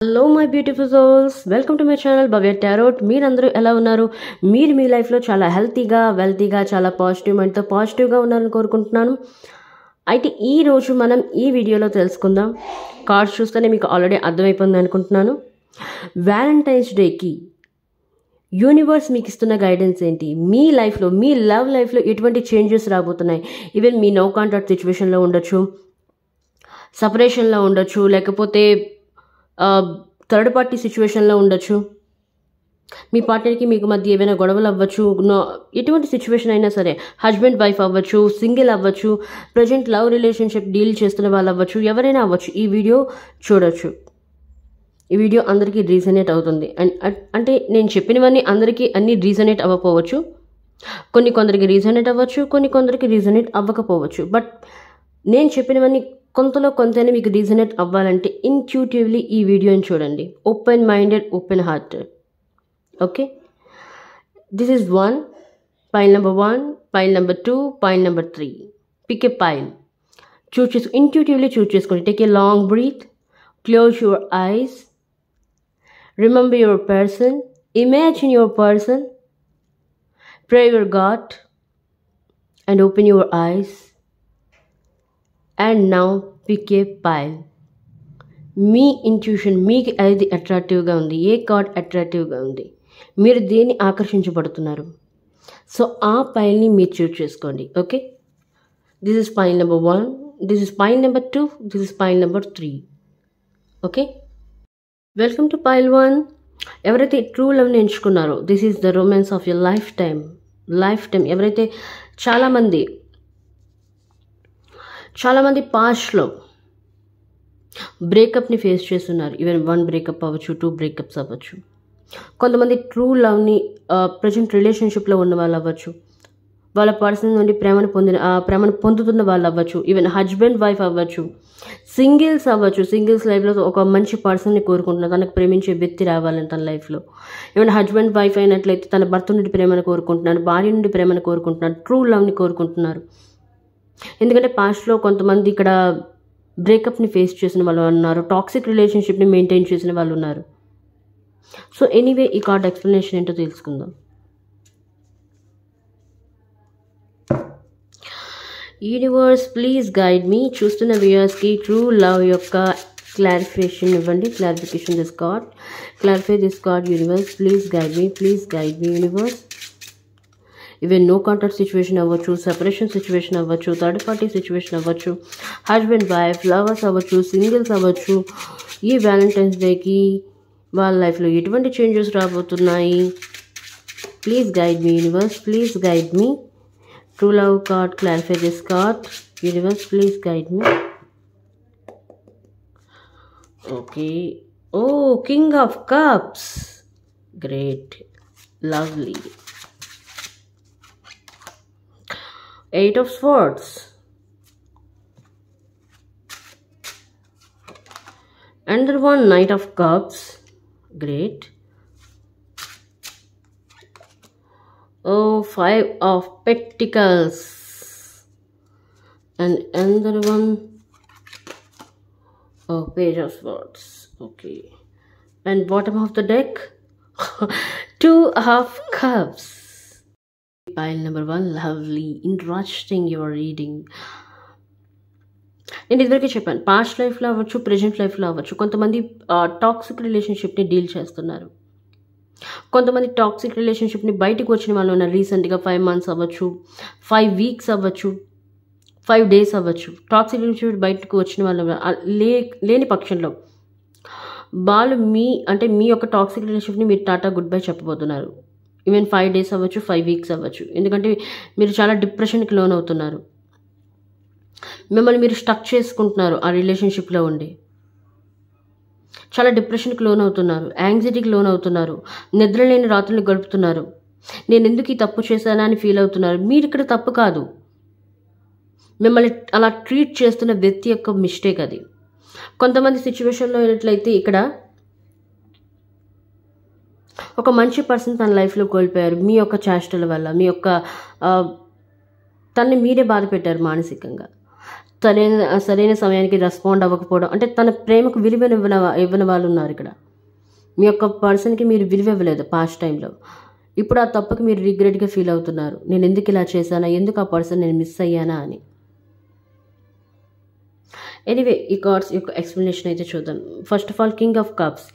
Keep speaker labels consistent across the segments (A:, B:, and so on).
A: Hello my beautiful souls, welcome to my channel Bhavya tarot. మీరందరూ ఎలా ఉన్నారు? మీరు మీ లైఫ్లో చాలా హెల్తీగా, వెల్తీగా, చాలా పాజిటివ్ మైండ్తో పాజిటివ్గా ఉన్నారని కోరుకుంటున్నాను. అయితే ఈరోజు మనం ఈ వీడియోలో తెలుసుకుందాం. కార్డ్స్ చూస్తేనే మీకు ఆల్రెడీ అర్థమైపోయింది అనుకుంటున్నాను. వ్యాలంటైన్స్ డేకి యూనివర్స్ మీకు ఇస్తున్న గైడెన్స్ ఏంటి? మీ లైఫ్లో, మీ లవ్ లైఫ్లో ఎటువంటి చేంజెస్ రాబోతున్నాయి? ఈవెన్ మీ నో కాంటాక్ట్ సిచ్యువేషన్లో ఉండొచ్చు, సపరేషన్లో ఉండొచ్చు, లేకపోతే థర్డ్ పార్టీ సిచ్యువేషన్లో ఉండొచ్చు, మీ పార్ట్నర్కి మీకు మధ్య ఏమైనా గొడవలు అవ్వచ్చు, ఎటువంటి సిచ్యువేషన్ అయినా సరే, హస్బెండ్ వైఫ్ అవ్వచ్చు, సింగిల్ అవ్వచ్చు, ప్రజెంట్ లవ్ రిలేషన్షిప్ డీల్ చేస్తున్న వాళ్ళు అవ్వచ్చు, ఎవరైనా అవ్వచ్చు, ఈ వీడియో చూడొచ్చు. ఈ వీడియో అందరికీ రీజనేట్ అవుతుంది. అంటే నేను చెప్పినవన్నీ అందరికీ అన్నీ రీజనేట్ అవ్వకపోవచ్చు, కొందరికి రీజనేట్ అవ్వచ్చు, కొందరికి రీజనేట్ అవ్వకపోవచ్చు. బట్ నేను చెప్పినవన్నీ కొంతలో కొంతైనా మీకు రీజనేట్ అవ్వాలంటే ఇంట్యూటివ్లీ ఈ వీడియోని చూడండి. Open minded, open hearted. Okay, this is 1 pile number 1, pile number 2, pile number 3. Pick a pile, intuitively choose చేసుకోండి. Take a long breath, close your eyes, remember your person, imagine your person, pray your god and open your eyes. And now pick a pile. మీ intuition మీకు ఏది అట్రాక్టివ్గా ఉంది, ఏ card అట్రాక్టివ్గా ఉంది, మీరు దేన్ని ఆకర్షించబడుతున్నారు, సో ఆ పైల్ని మీరు చూస్ చేసుకోండి. Okay, this is pile number 1, this is pile number 2, this is pile number 3. Okay, welcome to pile 1. ఎవరైతే ట్రూ లవ్ని ఎంచుకున్నారో, this is the romance of your life time. ఎవరైతే చాలామంది పాస్ట్లో బ్రేకప్ని ఫేస్ చేస్తున్నారు. ఈవెన్ 1 బ్రేకప్ అవ్వచ్చు, 2 బ్రేకప్స్ అవ్వచ్చు. కొంతమంది ట్రూ లవ్ని ప్రజెంట్ రిలేషన్షిప్లో ఉన్న వాళ్ళు అవ్వచ్చు, వాళ్ళ పర్సన్ నుండి ప్రేమను పొందుతున్న వాళ్ళు అవ్వచ్చు, ఈవెన్ హస్బెండ్ వైఫ్ అవ్వచ్చు, సింగిల్స్ అవ్వచ్చు. సింగిల్స్ లైఫ్లో ఒక మంచి పర్సన్ని కోరుకుంటున్నారు, తనకు ప్రేమించే వ్యక్తి రావాలని తన లైఫ్లో. ఈవెన్ హస్బెండ్ వైఫ్ అయినట్లయితే తన భర్త నుండి ప్రేమను కోరుకుంటున్నారు, భార్య నుండి ప్రేమను కోరుకుంటున్నారు, ట్రూ లవ్ని కోరుకుంటున్నారు. ఎందుకంటే పాస్ట్లో కొంతమంది ఇక్కడ బ్రేకప్ని ఫేస్ చేసిన వాళ్ళు ఉన్నారు, టాక్సిక్ రిలేషన్షిప్ని మెయింటైన్ చేసిన వాళ్ళు ఉన్నారు. సో ఎనీవే, ఈ కార్డ్ ఎక్స్ప్లెనేషన్ ఏంటో తెలుసుకుందాం. Universe please guide me. చూస్తున్న వ్యూయర్స్కి ట్రూ లవ్ యొక్క క్లారిఫికేషన్ ఇవ్వండి. Clarification this card, clarify this card. Universe please guide me, please guide me universe. Even know contact situation అవ్వచ్చు, సెపరేషన్ సిచ్యువేషన్ అవ్వచ్చు, third party situation అవ్వచ్చు, husband wife, lovers అవ్వచ్చు, singles అవ్వచ్చు. ఈ Valentine's డేకి వాళ్ళ లైఫ్లో ఎటువంటి చేంజెస్ రాబోతున్నాయి? Please guide me universe, please guide me. True love card, clarify this card. Universe please guide me. Okay, oh king of cups, great, lovely. 8 of swords, another one, knight of cups, great. Oh, 5 of pentacles, and another one, oh, page of swords. Okay, and bottom of the deck, 2 of cups. Pile number 1, lovely, interesting your reading. నేను ఇదివరకే చెప్పాను, past లైఫ్లో అవ్వచ్చు, present లైఫ్లో అవ్వచ్చు, కొంతమంది toxic రిలేషన్షిప్ని deal చేస్తున్నారు. కొంతమంది టాక్సిక్ రిలేషన్షిప్ని బయటకు వచ్చిన వాళ్ళు ఉన్నారు. రీసెంట్గా 5 months అవ్వచ్చు, 5 weeks అవ్వచ్చు, 5 days అవ్వచ్చు. టాక్సిక్ రిలేషన్షిప్ బయటకు వచ్చిన వాళ్ళు లేని పక్షంలో వాళ్ళు మీ యొక్క టాక్సిక్ రిలేషన్షిప్ని మీరు టాటా గుడ్ బై చెప్పబోతున్నారు. ఈవెన్ 5 days అవ్వచ్చు, 5 weeks అవ్వచ్చు. ఎందుకంటే మీరు చాలా డిప్రెషన్కి లోన్ అవుతున్నారు. మిమ్మల్ని మీరు స్టక్ చేసుకుంటున్నారు ఆ రిలేషన్షిప్లో ఉండి. చాలా డిప్రెషన్కి లోన్ అవుతున్నారు, యాంగ్జైటీకి లోన్ అవుతున్నారు, నిద్రలేని రాత్రులు గడుపుతున్నారు. నేను ఎందుకు ఈ తప్పు చేశానా అని ఫీల్ అవుతున్నారు. మీరు ఇక్కడ తప్పు కాదు, మిమ్మల్ని అలా ట్రీట్ చేస్తున్న వ్యక్తి యొక్క మిస్టేక్ అది. కొంతమంది సిచ్యువేషన్లో అయినట్లయితే ఇక్కడ ఒక మంచి పర్సన్ తన లైఫ్లో కోల్పోయారు మీ యొక్క చేష్టల వల్ల. మీ యొక్క తనని మీరే బాధ పెట్టారు మానసికంగా. సరైన సమయానికి రెస్పాండ్ అవ్వకపోవడం, అంటే తన ప్రేమకు విలువ ఇవ్వని వాళ్ళు ఉన్నారు ఇక్కడ. మీ యొక్క పర్సన్కి మీరు విలువ ఇవ్వలేదు పాస్ట్ టైంలో. ఇప్పుడు ఆ తప్పుకి మీరు రిగ్రెట్గా ఫీల్ అవుతున్నారు. నేను ఎందుకు ఇలా చేశానా, ఎందుకు ఆ పర్సన్ నేను మిస్ అయ్యానా అని. ఎనీవే, ఈ కార్డ్స్ యొక్క ఎక్స్ప్లెనేషన్ అయితే చూద్దాం. First of all, king of cups,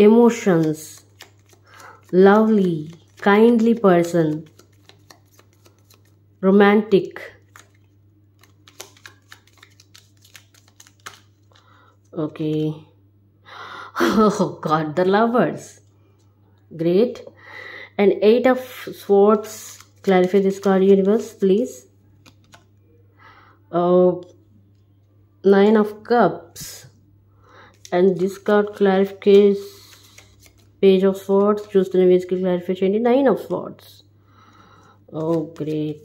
A: emotions, lovely, kindly person, romantic, okay. Oh God, the lovers, great. And 8 of swords. Clarify this card, universe, please. 9 of cups, and this card clarifies page of swords. Choose the ways to clarify cheyandi. 9 of swords. Oh great.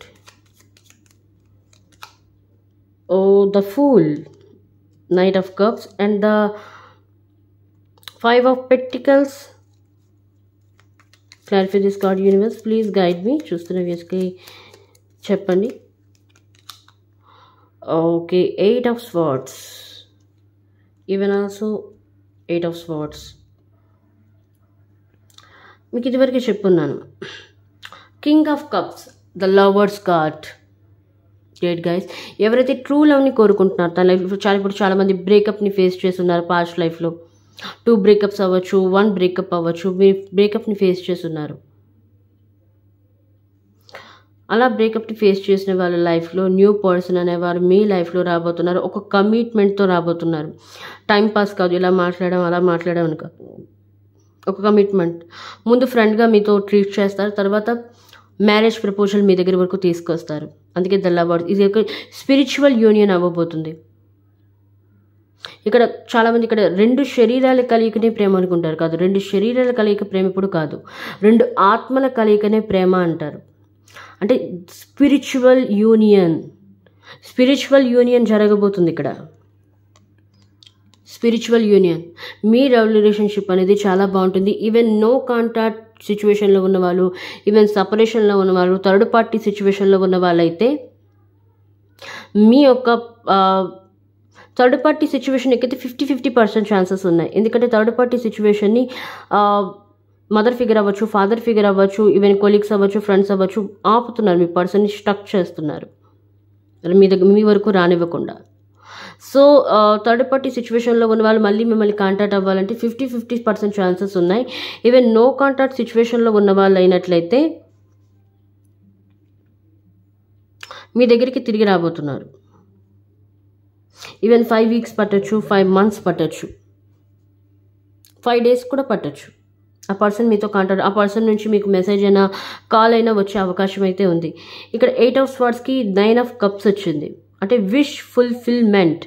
A: Oh, the fool, Knight of Cups, and the 5 of Pentacles. Clarify this card, universe, please guide me. చూస్తున్న వేసుకి చెప్పండి. Okay, 8 of Swords, even also 8 of Swords. మీకు ఇదివరకు చెప్పున్నాను. King of cups, the lovers card. Great guys. ఎవరైతే true లవ్ని కోరుకుంటున్నారు తన లైఫ్లో, ఇప్పుడు చాలామంది బ్రేకప్ని ఫేస్ చేస్తున్నారు పాస్ట్ లైఫ్లో. 2 బ్రేకప్స్ అవ్వచ్చు, 1 బ్రేకప్ అవ్వచ్చు, మీరు బ్రేకప్ని ఫేస్ చేస్తున్నారు. అలా బ్రేకప్ని ఫేస్ చేసిన వాళ్ళ లైఫ్లో న్యూ పర్సన్ అనేవారు మీ లైఫ్లో రాబోతున్నారు. ఒక కమిట్మెంట్తో రాబోతున్నారు. టైంపాస్ కాదు, ఇలా మాట్లాడడం అలా మాట్లాడడం అని కాదు, ఒక కమిట్మెంట్. ముందు ఫ్రెండ్గా మీతో ట్రీట్ చేస్తారు, తర్వాత మ్యారేజ్ ప్రపోజల్ మీ దగ్గర వరకు తీసుకొస్తారు. అందుకే ద లవర్స్, ఇది ఒక స్పిరిచువల్ యూనియన్ అవ్వబోతుంది. ఇక్కడ చాలామంది ఇక్కడ 2 శరీరాల కలయికనే ప్రేమ అనుకుంటారు. కాదు, 2 శరీరాల కలయిక ప్రేమ ఇప్పుడు కాదు, 2 ఆత్మల కలయికనే ప్రేమ అంటారు. అంటే స్పిరిచువల్ యూనియన్ జరగబోతుంది ఇక్కడ. స్పిరిచువల్ యూనియన్, మీ రిలేషన్షిప్ అనేది చాలా బాగుంటుంది. ఈవెన్ నో కాంటాక్ట్ సిచ్యువేషన్లో ఉన్నవాళ్ళు, ఈవెన్ సపరేషన్లో ఉన్నవాళ్ళు, థర్డ్ పార్టీ సిచ్యువేషన్లో ఉన్న వాళ్ళైతే మీ యొక్క థర్డ్ పార్టీ సిచ్యువేషన్ ఎక్కైతే 50-50% ఛాన్సెస్ ఉన్నాయి. ఎందుకంటే థర్డ్ పార్టీ సిచ్యువేషన్ని మదర్ ఫిగర్ అవ్వచ్చు, ఫాదర్ ఫిగర్ అవ్వచ్చు, ఈవెన్ కొలీగ్స్ అవ్వచ్చు, ఫ్రెండ్స్ అవ్వచ్చు, ఆపుతున్నారు. మీ పర్సన్ని స్టక్ చేస్తున్నారు మీ వరకు రానివ్వకుండా. సో థర్డ్ పార్టీ సిచ్యువేషన్లో ఉన్న వాళ్ళు మళ్ళీ మిమ్మల్ని కాంటాక్ట్ అవ్వాలంటే 50-50% ఛాన్సెస్ ఉన్నాయి. ఈవెన్ నో కాంటాక్ట్ సిచ్యువేషన్లో ఉన్న వాళ్ళు అయినట్లయితే మీ దగ్గరికి తిరిగి రాబోతున్నారు. ఈవెన్ 5 వీక్స్ పట్టచ్చు, 5 మంత్స్ పట్టచ్చు, 5 డేస్ కూడా పట్టచ్చు. ఆ పర్సన్ మీతో కాంటాక్ట్, ఆ పర్సన్ నుంచి మీకు మెసేజ్ అయినా కాల్ అయినా వచ్చే అవకాశం అయితే ఉంది. ఇక్కడ 8 of Swordsకి 9 of Cups వచ్చింది, అంటే విష్ ఫుల్ఫిల్మెంట్.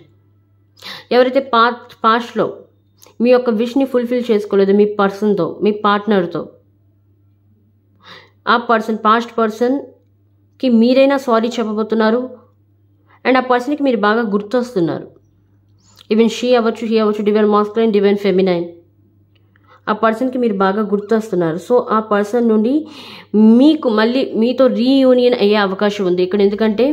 A: ఎవరైతే పాస్ట్లో మీ యొక్క విష్ని ఫుల్ఫిల్ చేసుకోలేదు మీ పర్సన్తో, మీ పార్ట్నర్తో, ఆ పాస్ట్ పర్సన్కి మీరైనా సారీ చెప్పబోతున్నారు. అండ్ ఆ పర్సన్కి మీరు బాగా గుర్తొస్తున్నారు. ఈవెన్ షీ అవ్వచ్చు, హీ అవ్వచ్చు, డివైన్ మాస్కులైన్, డివైన్ ఫెమినైన్, ఆ పర్సన్కి మీరు బాగా గుర్తొస్తున్నారు. సో ఆ పర్సన్ నుండి మీకు మళ్ళీ మీతో రీయూనియన్ అయ్యే అవకాశం ఉంది ఇక్కడ. ఎందుకంటే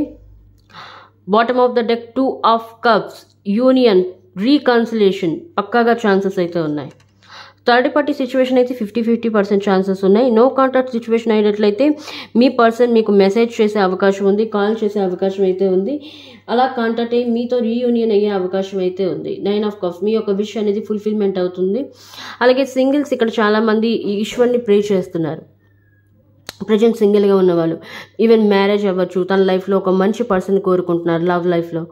A: bottom of the deck 2 of Cups, union, reconciliation పక్కాగా ఛాన్సెస్ అయితే ఉన్నాయి. థర్డ్ పార్టీ సిచ్యువేషన్ అయితే 50-50% ఛాన్సెస్ ఉన్నాయి. నో కాంటాక్ట్ సిచ్యువేషన్ అయినట్లయితే మీ పర్సన్ మీకు మెసేజ్ చేసే అవకాశం ఉంది, కాల్ చేసే అవకాశం అయితే ఉంది. అలా కాంటాక్ట్ అయ్యి మీతో రీయూనియన్ అయ్యే అవకాశం అయితే ఉంది. 9 of Cups, మీ యొక్క విష్ అనేది ఫుల్ఫిల్మెంట్ అవుతుంది. అలాగే సింగిల్స్, ఇక్కడ చాలామంది ఈశ్వర్ని ప్రే చేస్తున్నారు. ప్రజెంట్ సింగిల్గా ఉన్నవాళ్ళు, ఈవెన్ మ్యారేజ్ అవ్వచ్చు, తన లైఫ్లో ఒక మంచి పర్సన్ కోరుకుంటున్నారు. లవ్ లైఫ్లో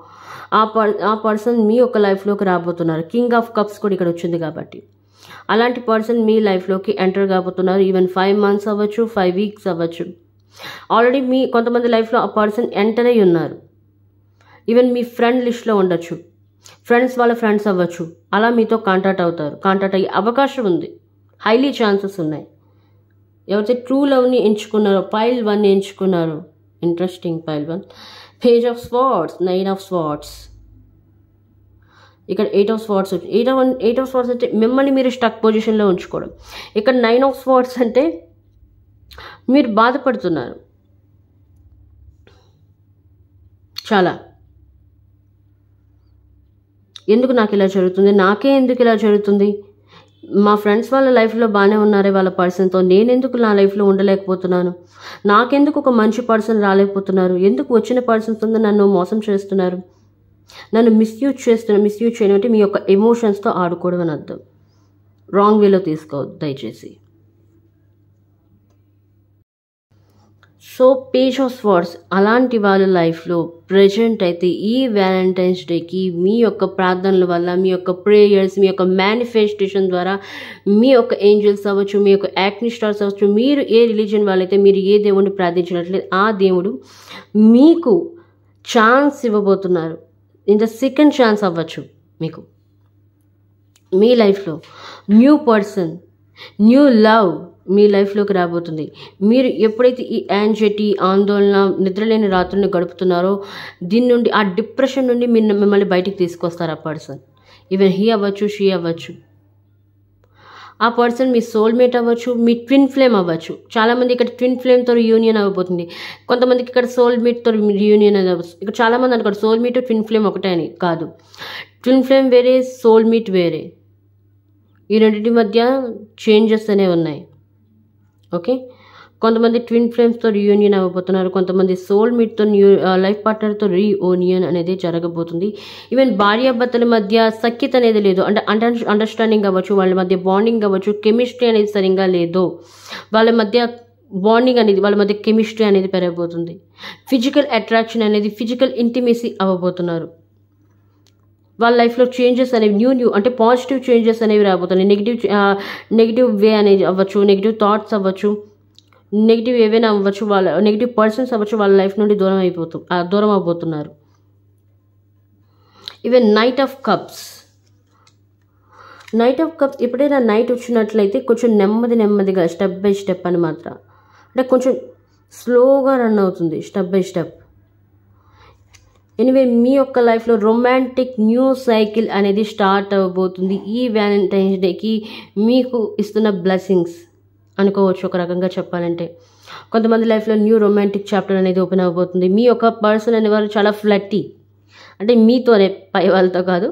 A: ఆ పర్సన్ మీ యొక్క లైఫ్లోకి రాబోతున్నారు. కింగ్ ఆఫ్ కప్స్ కూడా ఇక్కడ వచ్చింది కాబట్టి అలాంటి పర్సన్ మీ లైఫ్లోకి ఎంటర్ కాబోతున్నారు. ఈవెన్ 5 months అవ్వచ్చు, 5 weeks అవ్వచ్చు. ఆల్రెడీ మీ కొంతమంది లైఫ్లో ఆ పర్సన్ ఎంటర్ అయి ఉన్నారు. ఈవెన్ మీ ఫ్రెండ్ లిస్ట్లో ఉండొచ్చు, ఫ్రెండ్స్ వాళ్ళ ఫ్రెండ్స్ అవ్వచ్చు. అలా మీతో కాంటాక్ట్ అవుతారు, కాంటాక్ట్ అయ్యే అవకాశం ఉంది. హైలీ ఛాన్సెస్ ఉన్నాయి. ఎవరైతే ట్రూ లవ్ని ఎంచుకున్నారో, పైల్ 1 ఎంచుకున్నారు. Interesting pile 1. Page of swords, 9 of Swords, ఇక్కడ 8 of Swords. 8 of Swords అంటే మిమ్మల్ని మీరు స్టక్ పొజిషన్లో ఉంచుకోవడం. ఇక్కడ 9 of Swords అంటే మీరు బాధపడుతున్నారు చాలా. ఎందుకు నాకు ఇలా జరుగుతుంది, నాకే ఎందుకు ఇలా జరుగుతుంది, మా ఫ్రెండ్స్ వాళ్ళ లైఫ్లో బాగానే ఉన్నారే వాళ్ళ పర్సన్తో, నేనెందుకు నా లైఫ్లో ఉండలేకపోతున్నాను, నాకెందుకు ఒక మంచి పర్సన్ రాలేకపోతున్నారు, ఎందుకు వచ్చిన పర్సన్స్ నన్ను మోసం చేస్తున్నారు, నన్ను మిస్యూజ్ చేయడం అంటే మీ యొక్క ఎమోషన్స్తో ఆడుకోవడం అని అర్థం. రాంగ్ వేలో తీసుకోవద్దు దయచేసి. సో పేజ్ ఆఫ్ స్వార్డ్స్ అలాంటి వాళ్ళ లైఫ్లో ప్రజెంట్ అయితే ఈ వ్యాలంటైన్స్ డేకి మీ యొక్క ప్రార్థనల వల్ల, మీ యొక్క ప్రేయర్స్, మీ యొక్క మేనిఫెస్టేషన్ ద్వారా, మీ యొక్క ఏంజల్స్ అవ్వచ్చు, మీ యొక్క యాక్ని స్టార్స్ అవ్వచ్చు, మీరు ఏ రిలీజన్ వాళ్ళైతే మీరు ఏ దేవుడిని ప్రార్థించినట్లయితే ఆ దేవుడు మీకు ఛాన్స్ ఇవ్వబోతున్నారు. ఇంత సెకండ్ ఛాన్స్ అవ్వచ్చు మీకు మీ లైఫ్లో. న్యూ పర్సన్, న్యూ లవ్ మీ లైఫ్లోకి రాబోతుంది. మీరు ఎప్పుడైతే ఈ యాంగ్జైటీ, ఆందోళన, నిద్రలేని రాత్రులను గడుపుతున్నారో దీని నుండి, ఆ డిప్రెషన్ నుండి మిమ్మల్ని బయటికి తీసుకొస్తారు ఆ పర్సన్. ఈవెన్ హీ అవ్వచ్చు, షీ అవ్వచ్చు. ఆ పర్సన్ మీ సోల్మేట్ అవ్వచ్చు, మీ ట్విన్ ఫ్లేమ్ అవ్వచ్చు. చాలామంది ఇక్కడ ట్విన్ ఫ్లేమ్తో రియూనియన్ అవ్వబోతుంది. కొంతమందికి ఇక్కడ సోల్మేట్తో రియూనియన్ అవ్వచ్చు. ఇక్కడ చాలామంది అనుకోండి సోల్మేట్ ట్విన్ ఫ్లేమ్ ఒకటే అని. కాదు, ట్విన్ ఫ్లేమ్ వేరే, సోల్మేట్ వేరే. ఈ రెండింటి మధ్య చేంజెస్ అనేవి ఉన్నాయి. ఓకే, కొంతమంది ట్విన్ ఫ్లేమ్స్తో రియూనియన్ అవ్వబోతున్నారు, కొంతమంది సోల్మేట్తో లైఫ్ పార్ట్నర్తో రీయూనియన్ అనేది జరగబోతుంది. ఈవెన్ భార్యాభర్తల మధ్య సఖ్యత అనేది లేదు, అంటే అండర్స్టాండింగ్ అవ్వచ్చు, వాళ్ళ మధ్య బాండింగ్ అవ్వచ్చు, కెమిస్ట్రీ అనేది సరిగ్గా లేదు, వాళ్ళ మధ్య బాండింగ్ అనేది, వాళ్ళ మధ్య కెమిస్ట్రీ అనేది పెరగబోతుంది. ఫిజికల్ అట్రాక్షన్ అనేది, ఫిజికల్ ఇంటిమేసీ అవ్వబోతున్నారు. వాళ్ళ లైఫ్లో చేంజెస్ అనేవి న్యూ అంటే పాజిటివ్ చేంజెస్ అనేవి రాబోతున్నాయి. నెగిటివ్ వే అనేది అవ్వచ్చు, నెగిటివ్ థాట్స్ అవ్వచ్చు, నెగిటివ్ ఏవైనా అవ్వచ్చు, వాళ్ళ నెగిటివ్ పర్సన్స్ అవ్వచ్చు, వాళ్ళ లైఫ్ నుండి దూరం అవబోతున్నారు. ఈవెన్ నైట్ ఆఫ్ కప్స్ ఎప్పుడైనా నైట్ వచ్చినట్లయితే కొంచెం నెమ్మదిగా స్టెప్ బై స్టెప్ అని మాత్రం, అంటే కొంచెం స్లోగా రన్ అవుతుంది, స్టెప్ బై స్టెప్. ఎనీవే మీ యొక్క లైఫ్లో రొమాంటిక్ న్యూ సైకిల్ అనేది స్టార్ట్ అవ్వబోతుంది. ఈ వ్యాలంటైన్స్ డేకి మీకు ఇస్తున్న బ్లెస్సింగ్స్ అనుకోవచ్చు ఒక రకంగా చెప్పాలంటే. కొంతమంది లైఫ్లో న్యూ రొమాంటిక్ చాప్టర్ అనేది ఓపెన్ అవ్వబోతుంది. మీ యొక్క పర్సన్ అనేవారు చాలా ఫ్లట్టీ, అంటే మీతోనే, పై వాళ్ళతో కాదు,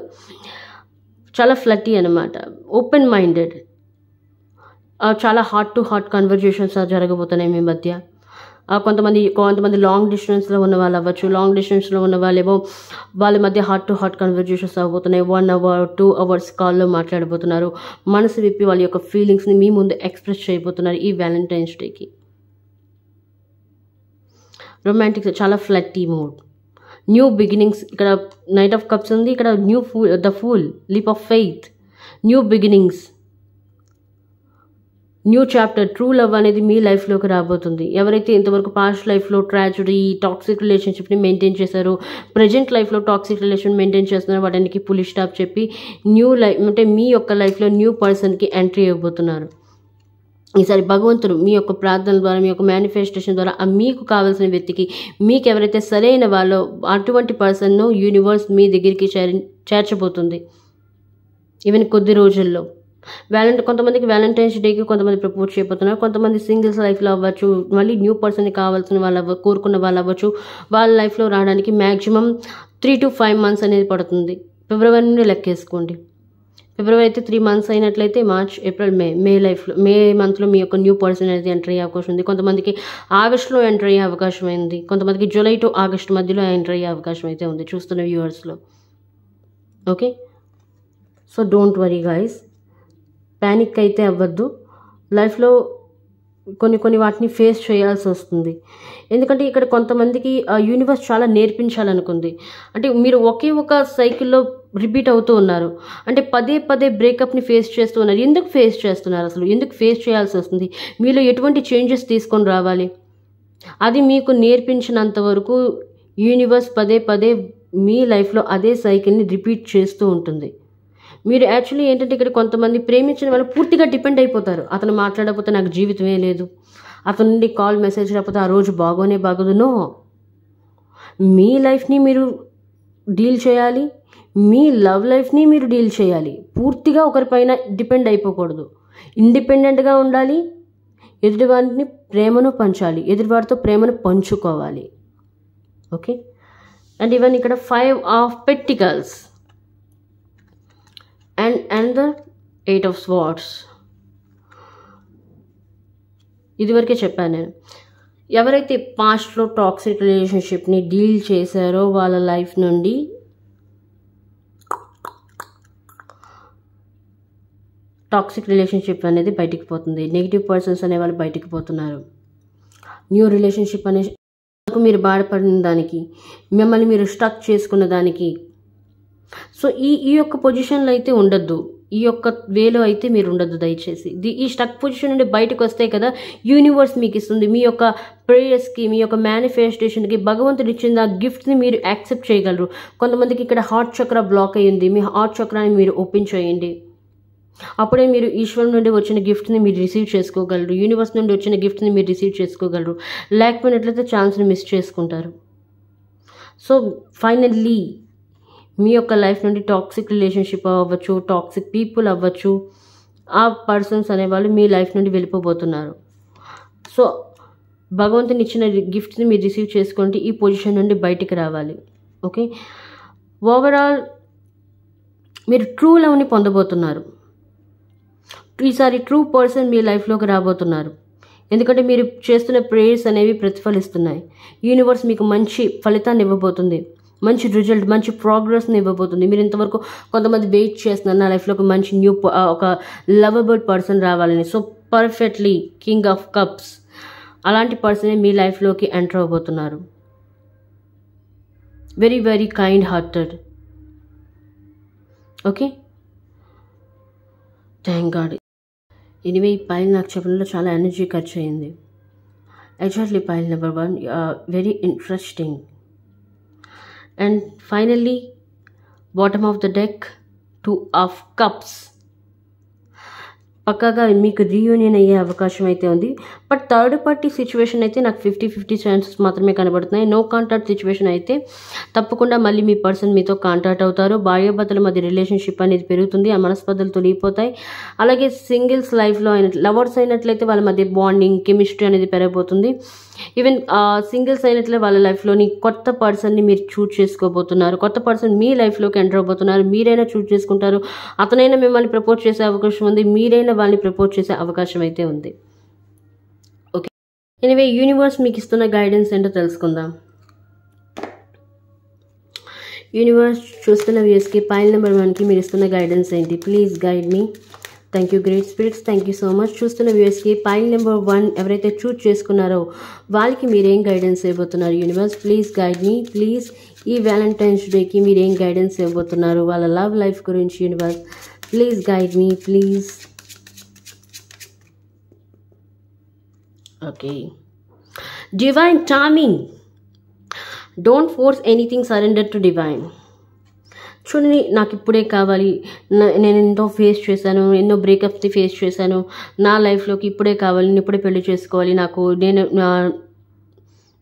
A: చాలా ఫ్లట్టీ అనమాట, ఓపెన్ మైండెడ్, చాలా హార్ట్ టు హార్ట్ కన్వర్జేషన్స్ జరగబోతున్నాయి మీ మధ్య. కొంతమంది లాంగ్ డిస్టెన్స్లో ఉన్న వాళ్ళు అవ్వచ్చు, లాంగ్ డిస్టెన్స్లో ఉన్న వాళ్ళేమో వాళ్ళ మధ్య హార్ట్ టు హార్ట్ కన్వర్జేషన్స్ అవ్వబోతున్నాయి. 1 hour 2 hours కాల్లో మాట్లాడబోతున్నారు. మనసు విప్పి వాళ్ళ యొక్క ఫీలింగ్స్ని మీ ముందు ఎక్స్ప్రెస్ చేయబోతున్నారు ఈ వ్యాలంటైన్స్ డేకి. రొమాంటిక్, చాలా ఫ్లట్టీ మూడ్, న్యూ బిగినింగ్స్. ఇక్కడ నైట్ ఆఫ్ కప్స్ ఉంది, ఇక్కడ the fool, leap of faith, new beginnings, new chapter, true love అనేది మీ లైఫ్లోకి రాబోతుంది. ఎవరైతే ఇంతవరకు పాస్ట్ లైఫ్లో ట్రాజడీ, టాక్సిక్ రిలేషన్షిప్ని మెయింటైన్ చేశారో, ప్రజెంట్ లైఫ్లో టాక్సిక్ రిలేషన్ మెయింటైన్ చేస్తున్నారో వాటికి పులి స్టాప్ చెప్పి న్యూ లైఫ్, అంటే మీ యొక్క లైఫ్లో న్యూ పర్సన్కి ఎంట్రీ ఇవ్వబోతున్నారు. ఈసారి భగవంతుడు మీ యొక్క ప్రార్థన ద్వారా, మీ యొక్క మేనిఫెస్టేషన్ ద్వారా మీకు కావాల్సిన వ్యక్తికి, మీకు ఎవరైతే సరైన వాళ్ళో అటువంటి పర్సన్ను యూనివర్స్ మీ దగ్గరికి చేర్చబోతుంది ఈవెన్ కొద్ది రోజుల్లో. కొంతమందికి వ్యాలంటైన్స్ డేకి కొంతమంది ప్రపోజ్ చేయబోతున్నారు, కొంతమంది సింగిల్స్ లైఫ్లో అవ్వచ్చు, మళ్ళీ న్యూ పర్సన్ని కావాల్సిన వాళ్ళు కోరుకున్న వాళ్ళు అవ్వచ్చు. వాళ్ళ లైఫ్లో రావడానికి మ్యాక్సిమం 3 to 5 months అనేది పడుతుంది. ఫిబ్రవరి నుండి లెక్కేసుకోండి. ఫిబ్రవరి అయితే 3 months అయినట్లయితే మార్చ్, ఏప్రిల్, మే మంత్లో మీ యొక్క న్యూ పర్సన్ అనేది ఎంటర్ అయ్యే అవకాశం ఉంది. కొంతమందికి ఆగస్టులో ఎంటర్ అయ్యే అవకాశం ఉంది, కొంతమందికి జూలై టు ఆగస్ట్ మధ్యలో ఎంటర్ అయ్యే అవకాశం అయితే ఉంది చూస్తున్న వ్యూవర్స్లో. Okay, so don't worry guys, panic అయితే అవ్వద్దు. లైఫ్లో కొన్ని వాటిని ఫేస్ చేయాల్సి వస్తుంది. ఎందుకంటే ఇక్కడ కొంతమందికి యూనివర్స్ చాలా నేర్పించాలనుకుంది. అంటే మీరు ఒకే ఒక సైకిల్లో రిపీట్ అవుతూ ఉన్నారు, అంటే పదే బ్రేకప్ని ఫేస్ చేస్తూ ఉన్నారు. ఎందుకు ఫేస్ చేస్తున్నారు అసలు, ఎందుకు ఫేస్ చేయాల్సి వస్తుంది, మీలో ఎటువంటి చేంజెస్ తీసుకొని రావాలి, అది మీకు నేర్పించినంత వరకు యూనివర్స్ పదే మీ లైఫ్లో అదే సైకిల్ని రిపీట్ చేస్తూ ఉంటుంది. మీరు యాక్చువల్లీ ఏంటంటే ఇక్కడ కొంతమంది ప్రేమించిన వాళ్ళు పూర్తిగా డిపెండ్ అయిపోతారు. అతను మాట్లాడకపోతే నాకు జీవితమే లేదు, అతని నుండి కాల్ మెసేజ్ రాకపోతే ఆ రోజు బాగోదు. నో, మీ లైఫ్ని మీరు డీల్ చేయాలి, మీ లవ్ లైఫ్ని మీరు డీల్ చేయాలి. పూర్తిగా ఒకరిపైన డిపెండ్ అయిపోకూడదు, ఇండిపెండెంట్గా ఉండాలి. ఎదుటివారిని ప్రేమను పంచాలి, ఎదుటివారితో ప్రేమను పంచుకోవాలి. ఓకే, అండ్ ఈవెన్ ఇక్కడ 5 of Pentacles, and the 8 of Swords. ఇదివరకే చెప్పాను నేను, ఎవరైతే పాస్ట్లో టాక్సిక్ రిలేషన్షిప్ని డీల్ చేశారో వాళ్ళ లైఫ్ నుండి టాక్సిక్ రిలేషన్షిప్ అనేది బయటికి పోతుంది. నెగిటివ్ పర్సన్స్ అనే వాళ్ళు బయటికి పోతున్నారు. న్యూ రిలేషన్షిప్ అనే మీరు బాధపడిన దానికి, మిమ్మల్ని మీరు స్టక్ చేసుకున్న దానికి, సో ఈ యొక్క పొజిషన్లో అయితే ఉండద్దు, ఈ యొక్క వేలో అయితే మీరు ఉండద్దు దయచేసి. ఈ స్టక్ పొజిషన్ నుండి బయటకు వస్తే కదా యూనివర్స్ మీకు ఇస్తుంది. మీ యొక్క ప్రేయర్స్కి, మీ యొక్క మేనిఫెస్టేషన్కి భగవంతుడు ఇచ్చిన ఆ గిఫ్ట్ని మీరు యాక్సెప్ట్ చేయగలరు. కొంతమందికి ఇక్కడ హార్ట్ చక్ర బ్లాక్ అయ్యింది, మీ హార్ట్ చక్రాన్ని మీరు ఓపెన్ చేయండి. అప్పుడే మీరు ఈశ్వరం నుండి వచ్చిన గిఫ్ట్ని మీరు రిసీవ్ చేసుకోగలరు, యూనివర్స్ నుండి వచ్చిన గిఫ్ట్ని మీరు రిసీవ్ చేసుకోగలరు. లేకపోయినట్లయితే ఛాన్స్ని మిస్ చేసుకుంటారు. సో ఫైనల్లీ మీ యొక్క లైఫ్ నుండి టాక్సిక్ రిలేషన్షిప్ అవ్వచ్చు, టాక్సిక్ పీపుల్ అవ్వచ్చు, ఆ పర్సన్స్ అనేవాళ్ళు మీ లైఫ్ నుండి వెళ్ళిపోబోతున్నారు. సో భగవంతుని ఇచ్చిన గిఫ్ట్ని మీరు రిసీవ్ చేసుకుంటే ఈ పొజిషన్ నుండి బయటికి రావాలి. ఓకే, ఓవరాల్ మీరు ట్రూ లవ్ని పొందబోతున్నారు. ఈసారి ట్రూ పర్సన్ మీ లైఫ్లోకి రాబోతున్నారు. ఎందుకంటే మీరు చేస్తున్న ప్రేయర్స్ అనేవి ప్రతిఫలిస్తున్నాయి. యూనివర్స్ మీకు మంచి ఫలితాన్ని ఇవ్వబోతుంది, మంచి రిజల్ట్, మంచి ప్రోగ్రెస్ని ఇవ్వబోతుంది. మీరు ఇంతవరకు కొంతమంది వెయిట్ చేస్తున్నారు నా లైఫ్లోకి మంచి న్యూ ఒక లవబుల్ పర్సన్ రావాలని. So perfectly king of cups అలాంటి పర్సనే మీ లైఫ్లోకి ఎంటర్ అవ్వబోతున్నారు. Very very kind hearted. Okay, thank god. Anyway ఈ పైల్ నాకు చెప్పడంలో చాలా ఎనర్జీ ఖర్చు అయింది. Exactly pile number 1 very interesting. And finally bottom of the deck 2 of Cups. పక్కాగా మీకు రీయూనియన్ అయ్యే అవకాశం అయితే ఉంది. బట్ థర్డ్ పార్టీ సిచ్యువేషన్ అయితే నాకు 50-50 ఛాన్సెస్ మాత్రమే కనబడుతున్నాయి. నో కాంటాక్ట్ సిచ్యువేషన్ అయితే తప్పకుండా మళ్ళీ మీ పర్సన్ మీతో కాంటాక్ట్ అవుతారు. భార్యాభర్తల మధ్య రిలేషన్షిప్ అనేది పెరుగుతుంది, ఆ మనస్పర్ధలు తొలగిపోతాయి. అలాగే సింగిల్స్ లైఫ్లో లవర్స్ అయినట్లయితే వాళ్ళ మధ్య బాండింగ్, కెమిస్ట్రీ అనేది పెరగబోతుంది. ఈవెన్ సింగిల్స్ అయినట్లే వాళ్ళ లైఫ్లోని కొత్త పర్సన్ని మీరు చూజ్ చేసుకోబోతున్నారు. కొత్త పర్సన్ మీ లైఫ్లోకి ఎంటర్ అవబోతున్నారు. మీరైనా చూజ్ చేసుకుంటారు, అతనైనా మిమ్మల్ని ప్రపోజ్ చేసే అవకాశం ఉంది, మీరైనా వాళ్ళని ప్రపోజ్ చేసే అవకాశం అయితే ఉంది. ఓకే, ఎనివే యూనివర్స్ మీకు ఇస్తున్న గైడెన్స్ ఏంటో తెలుసుకుందాం. యూనివర్స్ చూస్తున్న వ్యూస్కి పైల్ నెంబర్ 1కి మీరు ఇస్తున్న గైడెన్స్ ఏంటి? Please guide me. Thank you great spirits, thank you so much. చూస్తున్న వ్యూస్కి పైల్ నెంబర్ 1 ఎవరైతే చూజ్ చేసుకున్నారో వాళ్ళకి మీరేం గైడెన్స్ ఇవ్వబోతున్నారు? Universe please guide me. Please ఈ వ్యాలంటైన్స్ డేకి మీరేం గైడెన్స్ ఇవ్వబోతున్నారు వాళ్ళ లవ్ లైఫ్ గురించి? Universe please guide me please. Okay, divine timing. Don't force anything, surrender to divine. చూడండి, నాకు ఇప్పుడే కావాలి, నేను ఎంతో ఫేస్ చేశాను, ఎన్నో బ్రేకప్స్ని ఫేస్ చేశాను, నా లైఫ్లోకి ఇప్పుడే కావాలి, నేను ఇప్పుడే పెళ్లి చేసుకోవాలి, నేను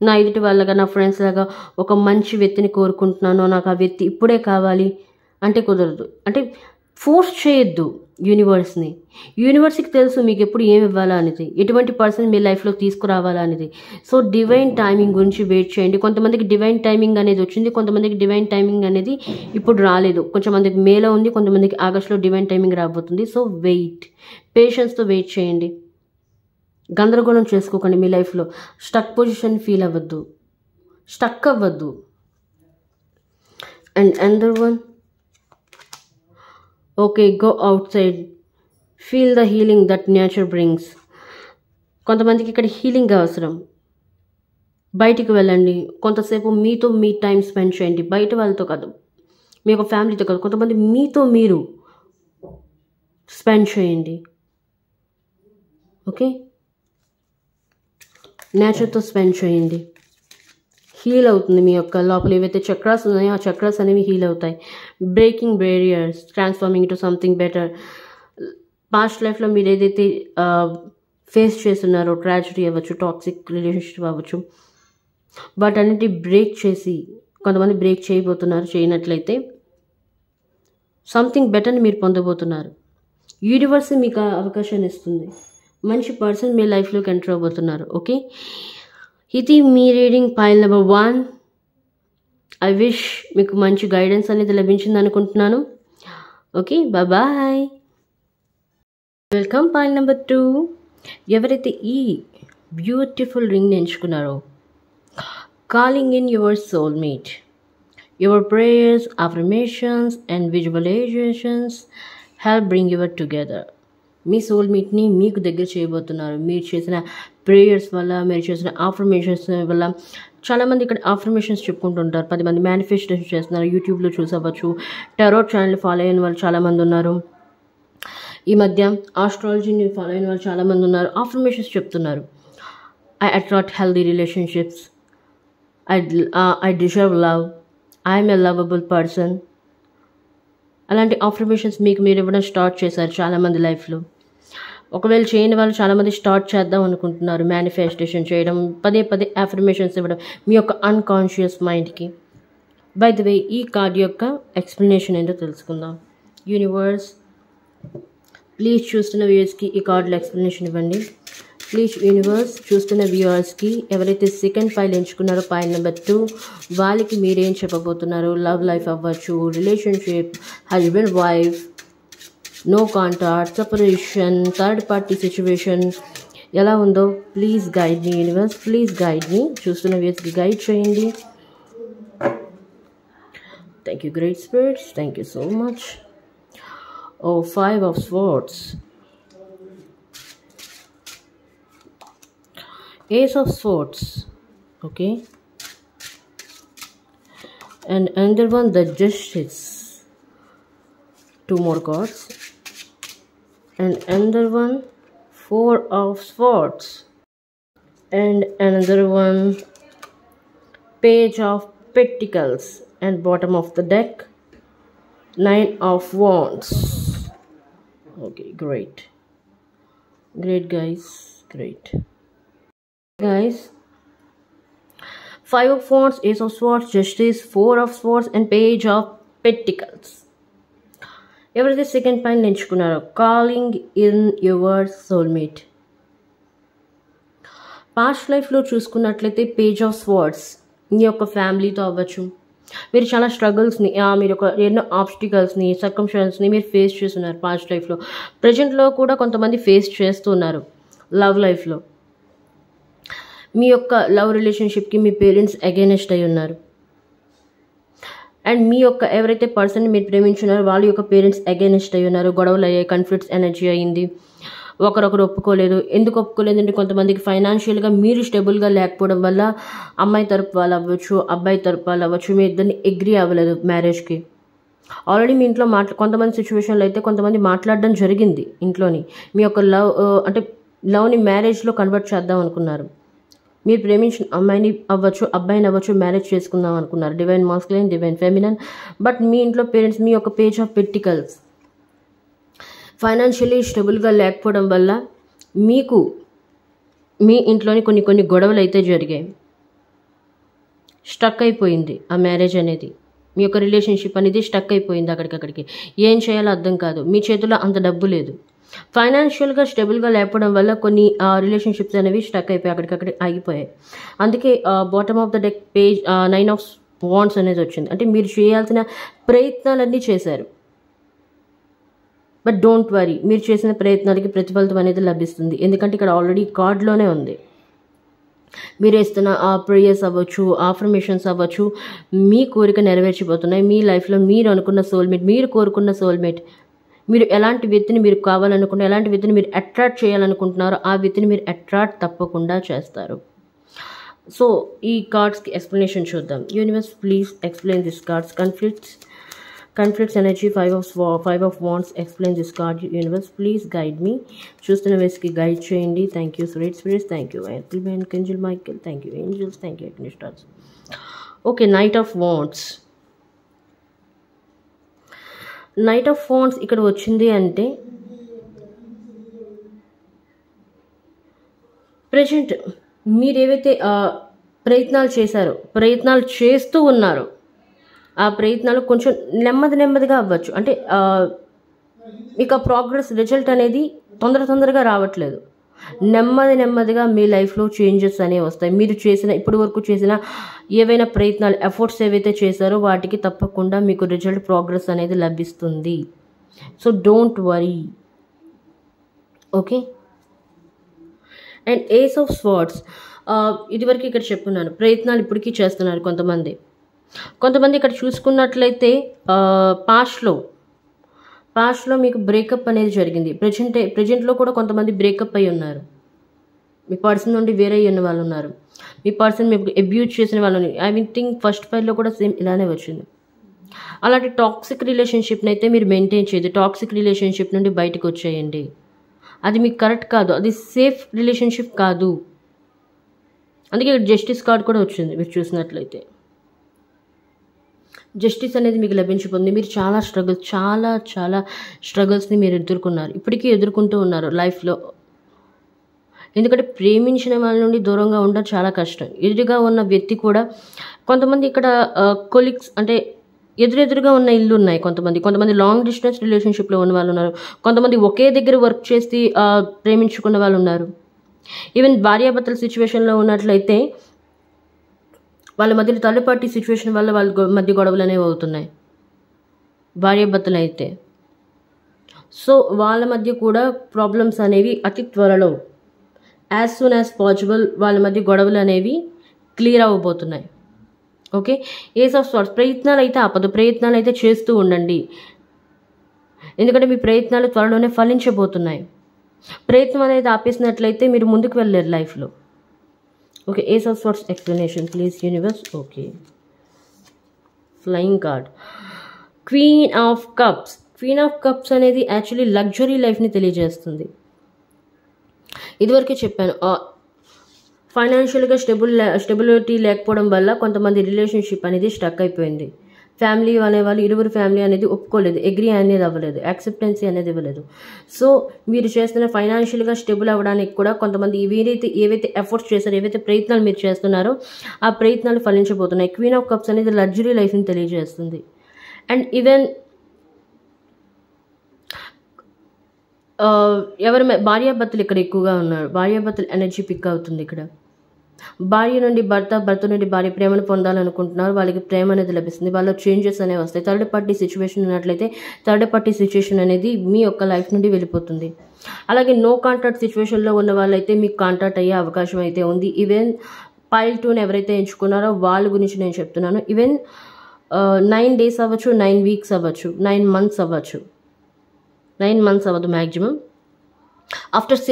A: నా ఎదుటి వాళ్ళగా, నా ఫ్రెండ్స్ లాగా ఒక మంచి వ్యక్తిని కోరుకుంటున్నాను, నాకు ఆ వ్యక్తి ఇప్పుడే కావాలి అంటే కుదరదు. అంటే ఫోర్స్ చేయొద్దు యూనివర్స్ని. యూనివర్స్కి తెలుసు మీకు ఎప్పుడు ఏమి ఇవ్వాలా అనేది, ఎటువంటి పర్సన్ మీ లైఫ్లో తీసుకురావాలా అనేది. సో డివైన్ టైమింగ్ గురించి వెయిట్ చేయండి. కొంతమందికి డివైన్ టైమింగ్ అనేది వచ్చింది, కొంతమందికి డివైన్ టైమింగ్ అనేది ఇప్పుడు రాలేదు. కొంతమందికి మేలో ఉంది, కొంతమందికి ఆగస్టులో డివైన్ టైమింగ్ రాబోతుంది. సో వెయిట్, పేషెన్స్తో వెయిట్ చేయండి. గందరగోళం చేసుకోకండి మీ లైఫ్లో. స్టక్ పొజిషన్ ఫీల్ అవ్వద్దు, స్టక్ అవ్వద్దు. And another one, okay, go out side, feel the healing that nature brings. కొంతమందికి ఇక్కడ హీలింగ్ అవసరం. బయటికి వెళ్ళండి, కొంతసేపు మీతో మీ టైం స్పెండ్ చేయండి, బయట వాళ్ళతో కాదు, మీ యొక్క ఫ్యామిలీతో కాదు, కొంతమంది మీతో మీరు స్పెండ్ చేయండి. ఓకే, నేచర్తో స్పెండ్ చేయండి. హీల్ అవుతుంది మీ యొక్క లోపల ఏవైతే చక్రాస్ ఉన్నాయో ఆ చక్రాస్ అనేవి హీల్ అవుతాయి. Breaking barriers, transforming to something better. Past లైఫ్లో మీరు ఏదైతే ఫేస్ చేస్తున్నారో, ట్రాజడీ అవ్వచ్చు, టాక్సిక్ రిలేషన్షిప్ అవ్వచ్చు, వాటన్నిటి బ్రేక్ చేసి, కొంతమంది బ్రేక్ చేయబోతున్నారు, చేయనట్లయితే సంథింగ్ బెటర్ని మీరు పొందబోతున్నారు. యూనివర్స్ మీకు అవకాశాన్ని ఇస్తుంది. మంచి పర్సన్ మీ లైఫ్లోకి ఎంటర్ అవ్వబోతున్నారు. ఓకే, ఇది మీ reading pile number 1. I wish మీకు మంచి గైడెన్స్ అనేది లభించింది అనుకుంటున్నాను. Okay, bye. Welcome point number 2. ఎవరైతే ఈ బ్యూటిఫుల్ రింగ్ని ఎంచుకున్నారో, calling in your soulmate, your prayers, affirmations and visualisations help bring your together. మీ సోల్మేట్ని మీకు దగ్గర చేయబోతున్నారు. మీరు చేసిన ప్రేయర్స్ వల్ల, మీరు చేసిన అఫర్మేషన్స్ వల్ల. చాలామంది ఇక్కడ అఫర్మేషన్స్ చెప్పుకుంటుంటారు. 10 మంది మేనిఫెస్టేషన్ చేస్తున్నారు. యూట్యూబ్లో చూసవచ్చు. టారోట్ ఛానల్ ఫాలో అయిన వాళ్ళు చాలామంది ఉన్నారు. ఈ మధ్య ఆస్ట్రాలజీని ఫాలో అయిన వాళ్ళు చాలామంది ఉన్నారు. అఫర్మేషన్స్ చెప్తున్నారు. I attract healthy relationships, I deserve love, I'm a lovable person. అలాంటి అఫర్మేషన్స్ మీకు మీరు ఇవ్వడం స్టార్ట్ చేశారు చాలామంది లైఫ్లో. ఒకవేళ చేయని వాళ్ళు చాలామంది స్టార్ట్ చేద్దాం అనుకుంటున్నారు మేనిఫెస్టేషన్ చేయడం, పదే అఫర్మేషన్స్ ఇవ్వడం మీ యొక్క అన్కాన్షియస్ మైండ్కి. బై ది వే, ఈ కార్డ్ యొక్క ఎక్స్ప్లెనేషన్ ఏంటో తెలుసుకుందాం. యూనివర్స్, ప్లీజ్ చూస్తున్న వ్యూయర్స్కి ఈ కార్డులో ఎక్స్ప్లెనేషన్ ఇవ్వండి. ప్లీజ్ యూనివర్స్, చూస్తున్న వ్యూయర్స్కి ఎవరైతే సెకండ్ ఫైల్ ఎంచుకున్నారో పాయింట్ నెంబర్ 2, వాళ్ళకి మీరేం చెప్పబోతున్నారు? లవ్ లైఫ్ అవ్వచ్చు, relationship, husband wife, no contact, separation, third party situation ఎలా ఉందో please guide me universe. Please guide me. చూస్తున్న వ్యూయర్స్కి గైడ్ చేయండి. Thank you great spirits, thank you so much. Oh, 5 of Swords, Ace of Swords, okay, and another one, the Justice, 2 more cards, and another one, 4 of Swords, and another one, Page of Pentacles, and bottom of the deck, 9 of Wands. Okay, great guys, great guys. 5 of Wands, Ace of Swords, Justice, 4 of Swords and Page of Pentacles. ఎవరైతే second point ఎంచుకున్నారో, calling in your soulmate. Past లైఫ్లో చూసుకున్నట్లయితే page of swords మీ యొక్క ఫ్యామిలీతో అవ్వచ్చు. మీరు చాలా స్ట్రగుల్స్ని, మీరు ఒక ఎన్నో ఆబ్స్టికల్స్ని, సర్కమ్స్టాన్స్ని మీరు ఫేస్ చేస్తున్నారు పాస్ట్ లైఫ్లో. ప్రజెంట్లో కూడా కొంతమంది ఫేస్ చేస్తున్నారు లవ్ లైఫ్లో. మీ యొక్క లవ్ రిలేషన్షిప్కి మీ పేరెంట్స్ అగైనెస్ట్ అయి ఉన్నారు. అండ్ మీ యొక్క ఎవరైతే పర్సన్ని మీరు ప్రేమించున్నారో వాళ్ళ యొక్క పేరెంట్స్ అగైనెస్ట్ అయి ఉన్నారు. గొడవలు అయ్యాయి, కాన్ఫ్లిక్ట్స్ ఎనర్జీ అయ్యింది, ఒకరొకరు ఒప్పుకోలేదు. ఎందుకు ఒప్పుకోలేదంటే కొంతమందికి ఫైనాన్షియల్గా మీరు స్టేబుల్గా లేకపోవడం వల్ల అమ్మాయి తరపు వాళ్ళు అవ్వచ్చు, అబ్బాయి తరపు వాళ్ళు అవ్వచ్చు, మీ ఇద్దరిని అగ్రీ అవ్వలేదు మ్యారేజ్కి. ఆల్రెడీ మీ ఇంట్లో కొంతమంది సిచ్యువేషన్లో అయితే కొంతమంది మాట్లాడడం జరిగింది ఇంట్లోని. మీ యొక్క లవ్ని మ్యారేజ్లో కన్వర్ట్ చేద్దాం అనుకున్నారు. మీరు ప్రేమించిన అమ్మాయిని అవ్వచ్చు, అబ్బాయిని అవ్వచ్చు, మ్యారేజ్ చేసుకుందాం అనుకున్నారు. Divine masculine, divine feminine. But మీ ఇంట్లో పేరెంట్స్ మీ యొక్క పేజ్ ఆఫ్ పెంటికల్స్ ఫైనాన్షియలీ స్టేబుల్గా లేకపోవడం వల్ల మీకు మీ ఇంట్లోని కొన్ని గొడవలు అయితే జరిగాయి. స్టక్ అయిపోయింది ఆ మ్యారేజ్ అనేది. మీ యొక్క రిలేషన్షిప్ అనేది స్టక్ అయిపోయింది అక్కడికక్కడికి. ఏం చేయాలో అర్థం కాదు. మీ చేతిలో అంత డబ్బు లేదు. ఫైనాన్షియల్గా స్టేబుల్గా లేకపోవడం వల్ల కొన్ని రిలేషన్షిప్స్ అనేవి స్టక్ అయిపోయి అక్కడికక్కడికి ఆగిపోయాయి. అందుకే bottom of the deck page 9 of Wands అనేది వచ్చింది. అంటే మీరు చేయాల్సిన ప్రయత్నాలన్నీ చేశారు. బట్ డోంట్ వరీ, మీరు చేసిన ప్రయత్నాలకి ప్రతిఫలితం అనేది లభిస్తుంది. ఎందుకంటే ఇక్కడ ఆల్రెడీ కార్డ్లోనే ఉంది. మీరు వేస్తున్న ప్రేయర్స్ అవ్వచ్చు, అఫర్మేషన్స్ అవ్వచ్చు, మీ కోరిక నెరవేర్చిపోతున్నాయి. మీ లైఫ్లో మీరు అనుకున్న సోల్మేట్, మీరు కోరుకున్న సోల్మేట్, మీరు ఎలాంటి వ్యక్తిని మీరు కావాలనుకున్న, ఎలాంటి వ్యక్తిని మీరు అట్రాక్ట్ చేయాలనుకుంటున్నారో ఆ వ్యక్తిని మీరు అట్రాక్ట్ తప్పకుండా చేస్తారు. సో ఈ కార్డ్స్కి ఎక్స్ప్లెనేషన్ చూద్దాం. Universe, please explain this cards. Conflicts energy, 5 of Wands, explain this card. Universe, please guide me. చూస్తున్న వేస్కి గైడ్ చేయండి. Thank you great spirits, thank you Archangel Michael, thank you angels, thank you అగ్నిస్టార్స్. Okay, knight of wands. Knight of wands ఇక్కడ వచ్చింది అంటే present మీరేవైతే ప్రయత్నాలు చేశారో, ప్రయత్నాలు చేస్తూ ఉన్నారో, ఆ ప్రయత్నాలు కొంచెం నెమ్మదిగా అవ్వచ్చు. అంటే మీకు ఆ ప్రోగ్రెస్ రిజల్ట్ అనేది తొందరగా రావట్లేదు. నెమ్మదిగా మీ లైఫ్లో చేంజెస్ అనేవి వస్తాయి. మీరు ఇప్పటి వరకు చేసిన ఏవైనా ప్రయత్నాలు, ఎఫర్ట్స్ ఏవైతే చేశారో వాటికి తప్పకుండా మీకు రిజల్ట్, ప్రోగ్రెస్ అనేది లభిస్తుంది. So don't worry. Okay. And ace of swords, ఇదివరకు ఇక్కడ చెప్పున్నాను, ప్రయత్నాలు ఇప్పటికీ చేస్తున్నారు కొంతమంది. ఇక్కడ చూసుకున్నట్లయితే పాస్ట్లో మీకు బ్రేకప్ అనేది జరిగింది. ప్రజెంట్లో కూడా కొంతమంది బ్రేకప్ అయి ఉన్నారు. మీ పర్సన్ నుండి వేరే అయిన వాళ్ళు ఉన్నారు. మీ పర్సన్ మీకు అబ్యూజ్ చేసిన వాళ్ళు. ఐ థింక్ ఫస్ట్ ఫైల్లో కూడా సేమ్ ఇలానే వచ్చింది. అలాంటి టాక్సిక్ రిలేషన్షిప్ని అయితే మీరు మెయింటైన్ చేయదు. టాక్సిక్ రిలేషన్షిప్ నుండి బయటకు వచ్చేయండి. అది మీకు కరెక్ట్ కాదు, అది సేఫ్ రిలేషన్షిప్ కాదు. అందుకే ఇక్కడ జస్టిస్ కార్డ్ కూడా వచ్చింది. మీరు చూసినట్లయితే జస్టిస్ అనేది మీకు లభించిపోతుంది. మీరు చాలా స్ట్రగుల్స్ని మీరు ఎదుర్కొన్నారు, ఇప్పటికీ ఎదుర్కొంటూ ఉన్నారు లైఫ్లో. ఎందుకంటే ప్రేమించిన వాళ్ళ నుండి దూరంగా ఉండడం చాలా కష్టం. ఎదురుగా ఉన్న వ్యక్తి కూడా, కొంతమంది ఇక్కడ కొలీగ్స్ అంటే ఎదురుగా ఉన్న ఇల్లు ఉన్నాయి. కొంతమంది లాంగ్ డిస్టెన్స్ రిలేషన్షిప్లో ఉన్న వాళ్ళు ఉన్నారు. కొంతమంది ఒకే దగ్గర వర్క్ చేసి ప్రేమించుకున్న వాళ్ళు ఉన్నారు. ఈవెన్ భార్యాభర్తల సిచ్యువేషన్లో ఉన్నట్లయితే వాళ్ళ మధ్య థర్డ్ పార్టీ సిచ్యువేషన్ వల్ల వాళ్ళ మధ్య గొడవలు అనేవి అవుతున్నాయి భార్యాభర్తలు అయితే. సో వాళ్ళ మధ్య కూడా ప్రాబ్లమ్స్ అనేవి అతి త్వరలో, యాజ్ సూన్ యాజ్ పాసిబుల్ వాళ్ళ మధ్య గొడవలు అనేవి క్లియర్ అవ్వబోతున్నాయి. ఓకే. ఏస్ ఆఫ్ స్వార్డ్స్, ప్రయత్నాలు అయితే ఆపదు, ప్రయత్నాలు అయితే చేస్తూ ఉండండి. ఎందుకంటే మీ ప్రయత్నాలు త్వరలోనే ఫలించబోతున్నాయి. ప్రయత్నం అనేది ఆపేసినట్లయితే మీరు ముందుకు వెళ్ళలేరు లైఫ్లో. Okay. Ace of swords explanation please universe. Okay. Flying card, queen of cups అనేది యాక్చువల్లీ లగ్జరీ లైఫ్ని తెలియజేస్తుంది. ఇదివరకే చెప్పాను, ఫైనాన్షియల్గా స్టెబిలిటీ లేకపోవడం వల్ల కొంతమంది రిలేషన్షిప్ అనేది స్టక్ అయిపోయింది. ఫ్యామిలీ అనేవాళ్ళు, ఇరువురు ఫ్యామిలీ అనేది ఒప్పుకోలేదు, అగ్రీ అనేది అవ్వలేదు, యాక్సెప్టెన్సీ అనేది ఇవ్వలేదు. సో మీరు చేస్తున్న ఫైనాన్షియల్గా స్టెబుల్ అవ్వడానికి కూడా కొంతమంది ఏవైతే ఎఫర్ట్స్ చేస్తారో, ఏవైతే ప్రయత్నాలు మీరు చేస్తున్నారో ఆ ప్రయత్నాలు ఫలించబోతున్నాయి. క్వీన్ ఆఫ్ కప్స్ అనేది లగ్జరీ లైఫ్ని తెలియజేస్తుంది. అండ్ ఈవెన్ భార్యాభర్తలు ఇక్కడ ఎక్కువగా ఉన్నారు. భార్యాభర్తలు ఎనర్జీ పిక్ అవుతుంది ఇక్కడ. భార్య నుండి భర్త నుండి భార్య ప్రేమను పొందాలనుకుంటున్నారు. వాళ్ళకి ప్రేమ అనేది లభిస్తుంది. వాళ్ళ చేంజెస్ అనేవి వస్తాయి. థర్డ్ పార్టీ సిచ్యువేషన్ ఉన్నట్లయితే థర్డ్ పార్టీ సిచ్యువేషన్ అనేది మీ యొక్క లైఫ్ నుండి వెళ్ళిపోతుంది. అలాగే నో కాంటాక్ట్ సిచ్యువేషన్లో ఉన్న వాళ్ళైతే మీకు కాంటాక్ట్ అయ్యే అవకాశం అయితే ఉంది. ఈవెన్ పైల్ 2ని ఎవరైతే ఎంచుకున్నారో వాళ్ళ గురించి నేను చెప్తున్నాను. ఈవెన్ 9 days అవ్వచ్చు, 9 weeks అవ్వచ్చు, 9 months అవ్వచ్చు. 9 months అవ్వదు మ్యాక్సిమం. ఆఫ్టర్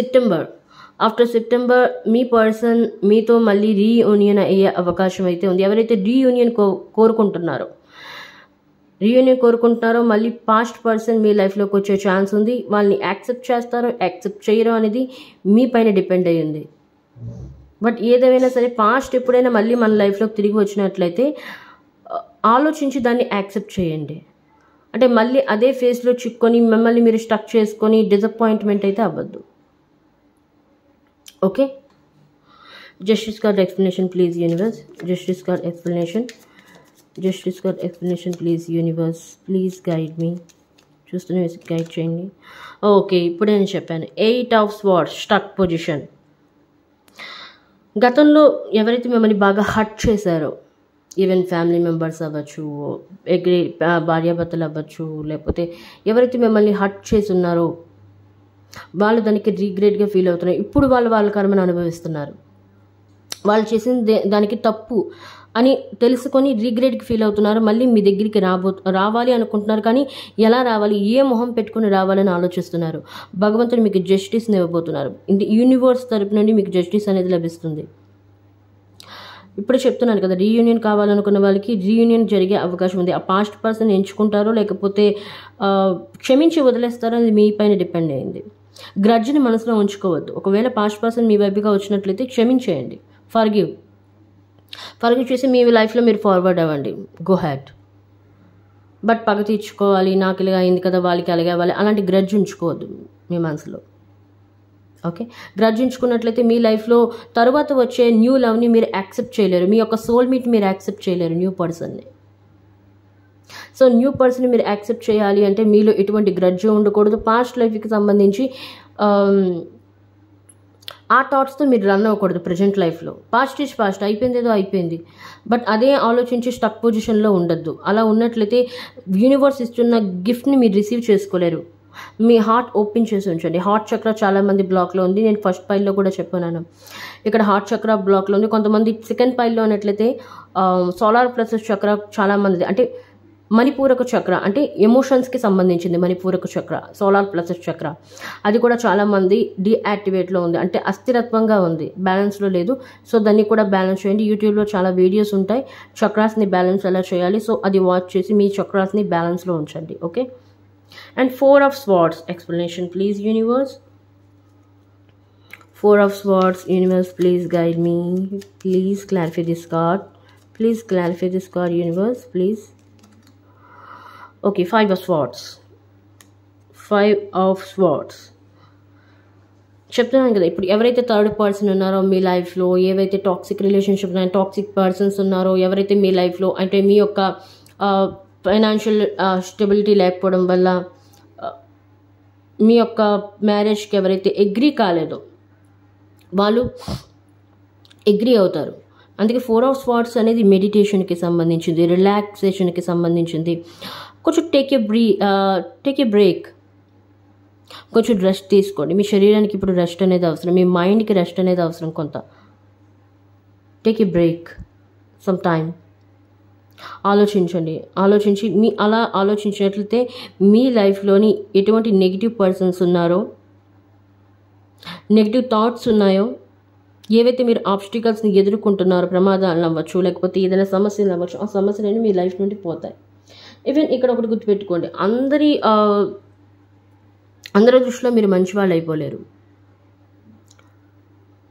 A: సెప్టెంబర్ మీ పర్సన్ మీతో మళ్ళీ రీయూనియన్ అయ్యే అవకాశం అయితే ఉంది. ఎవరైతే రీయూనియన్ కోరుకుంటున్నారో మళ్ళీ పాస్ట్ పర్సన్ మీ లైఫ్లోకి వచ్చే ఛాన్స్ ఉంది. వాళ్ళని యాక్సెప్ట్ చేస్తారో యాక్సెప్ట్ చేయరో అనేది మీ పైన డిపెండ్ అయ్యి ఉంది. బట్ ఏదేమైనా సరే పాస్ట్ ఎప్పుడైనా మళ్ళీ మన లైఫ్లోకి తిరిగి వచ్చినట్లయితే ఆలోచించి దాన్ని యాక్సెప్ట్ చేయండి. అంటే మళ్ళీ అదే ఫేస్లో చిక్కుకొని మిమ్మల్ని మీరు స్టక్ చేసుకొని డిసప్పాయింట్మెంట్ అయితే అవ్వద్దు. Okay. Justice card explanation please universe. Justice card explanation please universe. Please guide me. చూస్తూనే గైడ్ చేయండి. ఓకే. ఇప్పుడే నేను చెప్పాను 8 of Swords స్టక్ పొజిషన్. గతంలో ఎవరైతే మిమ్మల్ని బాగా హర్ట్ చేశారో, ఈవెన్ ఫ్యామిలీ మెంబర్స్ అవ్వచ్చు, భార్యాభర్తలు అవ్వచ్చు, లేకపోతే ఎవరైతే మిమ్మల్ని హర్ట్ చేసి ఉన్నారో వాళ్ళు దానికి రీగ్రెట్గా ఫీల్ అవుతున్నారు. ఇప్పుడు వాళ్ళ కర్మను అనుభవిస్తున్నారు. వాళ్ళు చేసిన దానికి తప్పు అని తెలుసుకొని రీగ్రెట్కి ఫీల్ అవుతున్నారు. మళ్ళీ మీ దగ్గరికి రావాలి అనుకుంటున్నారు. కానీ ఎలా రావాలి, ఏ మొహం పెట్టుకుని రావాలని ఆలోచిస్తున్నారు. భగవంతుడు మీకు జస్టిస్ని ఇవ్వబోతున్నారు. యూనివర్స్ తరపు నుండి మీకు జస్టిస్ అనేది లభిస్తుంది. ఇప్పుడు చెప్తున్నాను కదా, రీయూనియన్ కావాలనుకున్న వాళ్ళకి రీయూనియన్ జరిగే అవకాశం ఉంది. ఆ పాస్ట్ పర్సన్ ఎంచుకుంటారో లేకపోతే క్షమించి వదిలేస్తారో అది మీ పైన డిపెండ్ అయింది. గ్రడ్జ్ని మనసులో ఉంచుకోవద్దు. ఒకవేళ పాస్ట్ పర్సన్ మీ వైపుగా వచ్చినట్లయితే క్షమించేయండి. ఫర్గివ్ చేసి మీ లైఫ్లో మీరు ఫార్వర్డ్ అవ్వండి. Go had. బట్ పగ తీర్చుకోవాలి, నాకు ఇలాగ అయింది కదా, వాళ్ళకి అలాగే అవ్వాలి, అలాంటి గ్రడ్జ్ ఉంచుకోవద్దు మీ మనసులో. ఓకే. గ్రడ్జ్ ఉంచుకున్నట్లయితే మీ లైఫ్లో తర్వాత వచ్చే న్యూ లవ్ని మీరు యాక్సెప్ట్ చేయలేరు. మీ యొక్క సోల్మేట్ మీరు యాక్సెప్ట్ చేయలేరు, న్యూ పర్సన్ని. సో న్యూ పర్సన్ని మీరు యాక్సెప్ట్ చేయాలి అంటే మీలో ఎటువంటి గ్రడ్జ్ ఉండకూడదు. పాస్ట్ లైఫ్కి సంబంధించి ఆ థాట్స్తో మీరు రన్ అవ్వకూడదు ప్రజెంట్ లైఫ్లో. పాస్ట్ ఈజ్ పాస్ట్, అయిపోయిందేదో అయిపోయింది. బట్ అదే ఆలోచించి స్టక్ పొజిషన్లో ఉండొద్దు. అలా ఉన్నట్లయితే యూనివర్స్ ఇస్తున్న గిఫ్ట్ని మీరు రిసీవ్ చేసుకోలేరు. మీ హార్ట్ ఓపెన్ చేసి ఉంచండి. హార్ట్ చక్ర చాలామంది బ్లాక్లో ఉంది. నేను ఫస్ట్ పైల్లో కూడా చెప్పాను, ఇక్కడ హార్ట్ చక్ర బ్లాక్లో ఉంది. కొంతమంది సెకండ్ పైల్లో ఉన్నట్లయితే సోలార్ ప్లెక్సస్ చక్ర చాలామంది, అంటే మణిపూరక చక్ర అంటే ఎమోషన్స్కి సంబంధించింది. మణిపూరక చక్ర, సోలార్ ప్లెక్సస్ చక్ర, అది కూడా చాలామంది డీయాక్టివేట్లో ఉంది, అంటే అస్థిరత్వంగా ఉంది, బ్యాలెన్స్లో లేదు. సో దాన్ని కూడా బ్యాలెన్స్ చేయండి. యూట్యూబ్లో చాలా వీడియోస్ ఉంటాయి చక్రాస్ని బ్యాలెన్స్ ఎలా చేయాలి. సో అది వాచ్ చేసి మీ చక్రాస్ని బ్యాలెన్స్లో ఉంచండి. Okay. And 4 of Swords explanation, please universe. 4 of Swords, universe, please guide me. Please clarify this card. Please clarify this card, universe, please. Okay, 5 of Swords. 5 of Swords. చెప్తున్నాను కదా, ఇప్పుడు ఎవరైతే third person ఉన్నారో మీ లైఫ్లో, ఏవైతే toxic relationship toxic persons ఉన్నారో, ఎవరైతే మీ లైఫ్లో అంటే మీ యొక్క ఫైనాన్షియల్ స్టెబిలిటీ లేకపోవడం వల్ల మీ యొక్క మ్యారేజ్కి ఎవరైతే అగ్రీ కాలేదో వాళ్ళు అగ్రీ అవుతారు. అందుకే 4 of Swords అనేది మెడిటేషన్కి సంబంధించింది, రిలాక్సేషన్కి సంబంధించింది. కొంచెం టేక్ ఏ బ్రేక్, కొంచెం రెస్ట్ తీసుకోండి. మీ శరీరానికి ఇప్పుడు రెస్ట్ అనేది అవసరం, మీ మైండ్కి రెస్ట్ అనేది అవసరం. కొంత take a break, some time. ఆలోచించి అలా ఆలోచించినట్లయితే మీ లైఫ్లోని ఎటువంటి నెగిటివ్ పర్సన్స్ ఉన్నారో, నెగిటివ్ థాట్స్ ఉన్నాయో, ఏవైతే మీరు ఆబ్స్టికల్స్ని ఎదుర్కొంటున్నారో, ప్రమాదాలు అవ్వచ్చు, లేకపోతే ఏదైనా సమస్యలు అవ్వచ్చు, ఆ సమస్యలన్నీ మీ లైఫ్ నుండి పోతాయి. ఈవెన్ ఇక్కడ ఒకటి గుర్తుపెట్టుకోండి, అందరి దృష్టిలో మీరు మంచి వాళ్ళు అయిపోలేరు.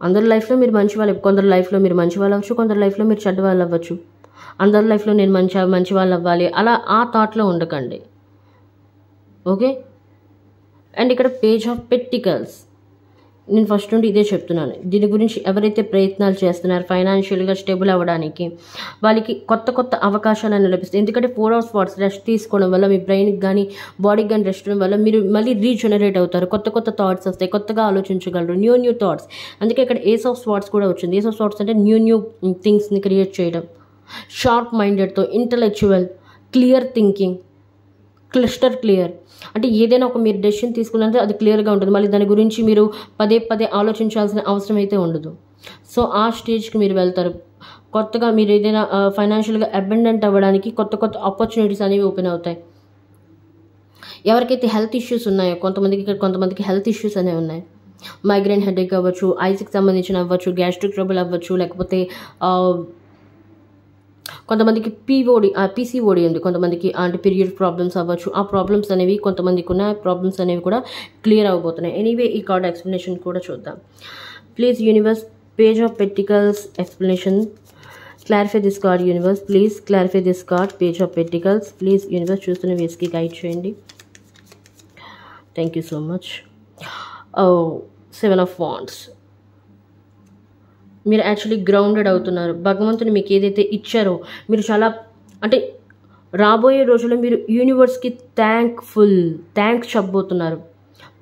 A: అందరి లైఫ్లో మీరు మంచి వాళ్ళు, కొందరు లైఫ్లో మీరు మంచి వాళ్ళు అవ్వచ్చు, కొందరు లైఫ్లో మీరు చెడ్డ వాళ్ళు అవ్వచ్చు. అందరి లైఫ్లో నేను మంచి వాళ్ళు అవ్వాలి అలా ఆ థాట్లో ఉండకండి. ఓకే. అండ్ ఇక్కడ పేజ్ ఆఫ్ పెంటికల్స్, నేను ఫస్ట్ నుండి ఇదే చెప్తున్నాను. దీని గురించి ఎవరైతే ప్రయత్నాలు చేస్తున్నారు ఫైనాన్షియల్గా స్టేబుల్ అవ్వడానికి, వాళ్ళకి కొత్త అవకాశాలను లభిస్తాయి. ఎందుకంటే 4 of Swords రెస్ట్ తీసుకోవడం వల్ల మీ బ్రెయిన్కి కానీ బాడీకి కానీ రెస్ట్ వల్ల మీరు మళ్ళీ రీజనరేట్ అవుతారు. కొత్త థాట్స్ వస్తాయి, కొత్తగా ఆలోచించగలరు, న్యూ థాట్స్. అందుకే ఇక్కడ Ace of Swords కూడా వచ్చింది. Ace of Swords అంటే న్యూ థింగ్స్ని క్రియేట్ చేయడం, షార్ప్ మైండెడ్తో, intellectual, clear thinking, cluster clear. అంటే ఏదైనా ఒక మీరు డెసిషన్ తీసుకున్నంటే అది క్లియర్గా ఉంటుంది. మళ్ళీ దాని గురించి మీరు పదే ఆలోచించాల్సిన అవసరం అయితే ఉండదు. సో ఆ స్టేజ్కి మీరు వెళ్తారు. కొత్తగా మీరు ఏదైనా ఫైనాన్షియల్గా అబండెంట్ అవ్వడానికి కొత్త ఆపర్చునిటీస్ అనేవి ఓపెన్ అవుతాయి. ఎవరికైతే హెల్త్ ఇష్యూస్ ఉన్నాయో, కొంతమందికి హెల్త్ ఇష్యూస్ అనేవి ఉన్నాయి. మైగ్రేన్ హెడేక్ అవ్వచ్చు, ఐస్కి సంబంధించిన అవ్వచ్చు, గ్యాస్ట్రిక్ ట్రబుల్ అవ్వచ్చు, లేకపోతే కొంతమందికి పీసీఓడి ఉంది, కొంతమందికి అంటే పీరియడ్ ప్రాబ్లమ్స్ అవ్వచ్చు. ఆ ప్రాబ్లమ్స్ అనేవి కొంతమందికి ఉన్న ప్రాబ్లమ్స్ అనేవి కూడా క్లియర్ అవబోతున్నాయి. ఎనీవే ఈ కార్డ్ ఎక్స్ప్లెనేషన్ కూడా చూద్దాం. Please universe, page of pentacles explanation, clarify this card universe, please clarify this card page of pentacles. Please universe చూస్తున్న వేస్కి గైడ్ చేయండి. Thank you so much. 7 of Wands, మీరు actually grounded అవుతున్నారు. భగవంతుని మీకు ఏదైతే ఇచ్చారో మీరు చాలా, అంటే రాబోయే రోజుల్లో మీరు యూనివర్స్కి థ్యాంక్స్ చెప్పబోతున్నారు.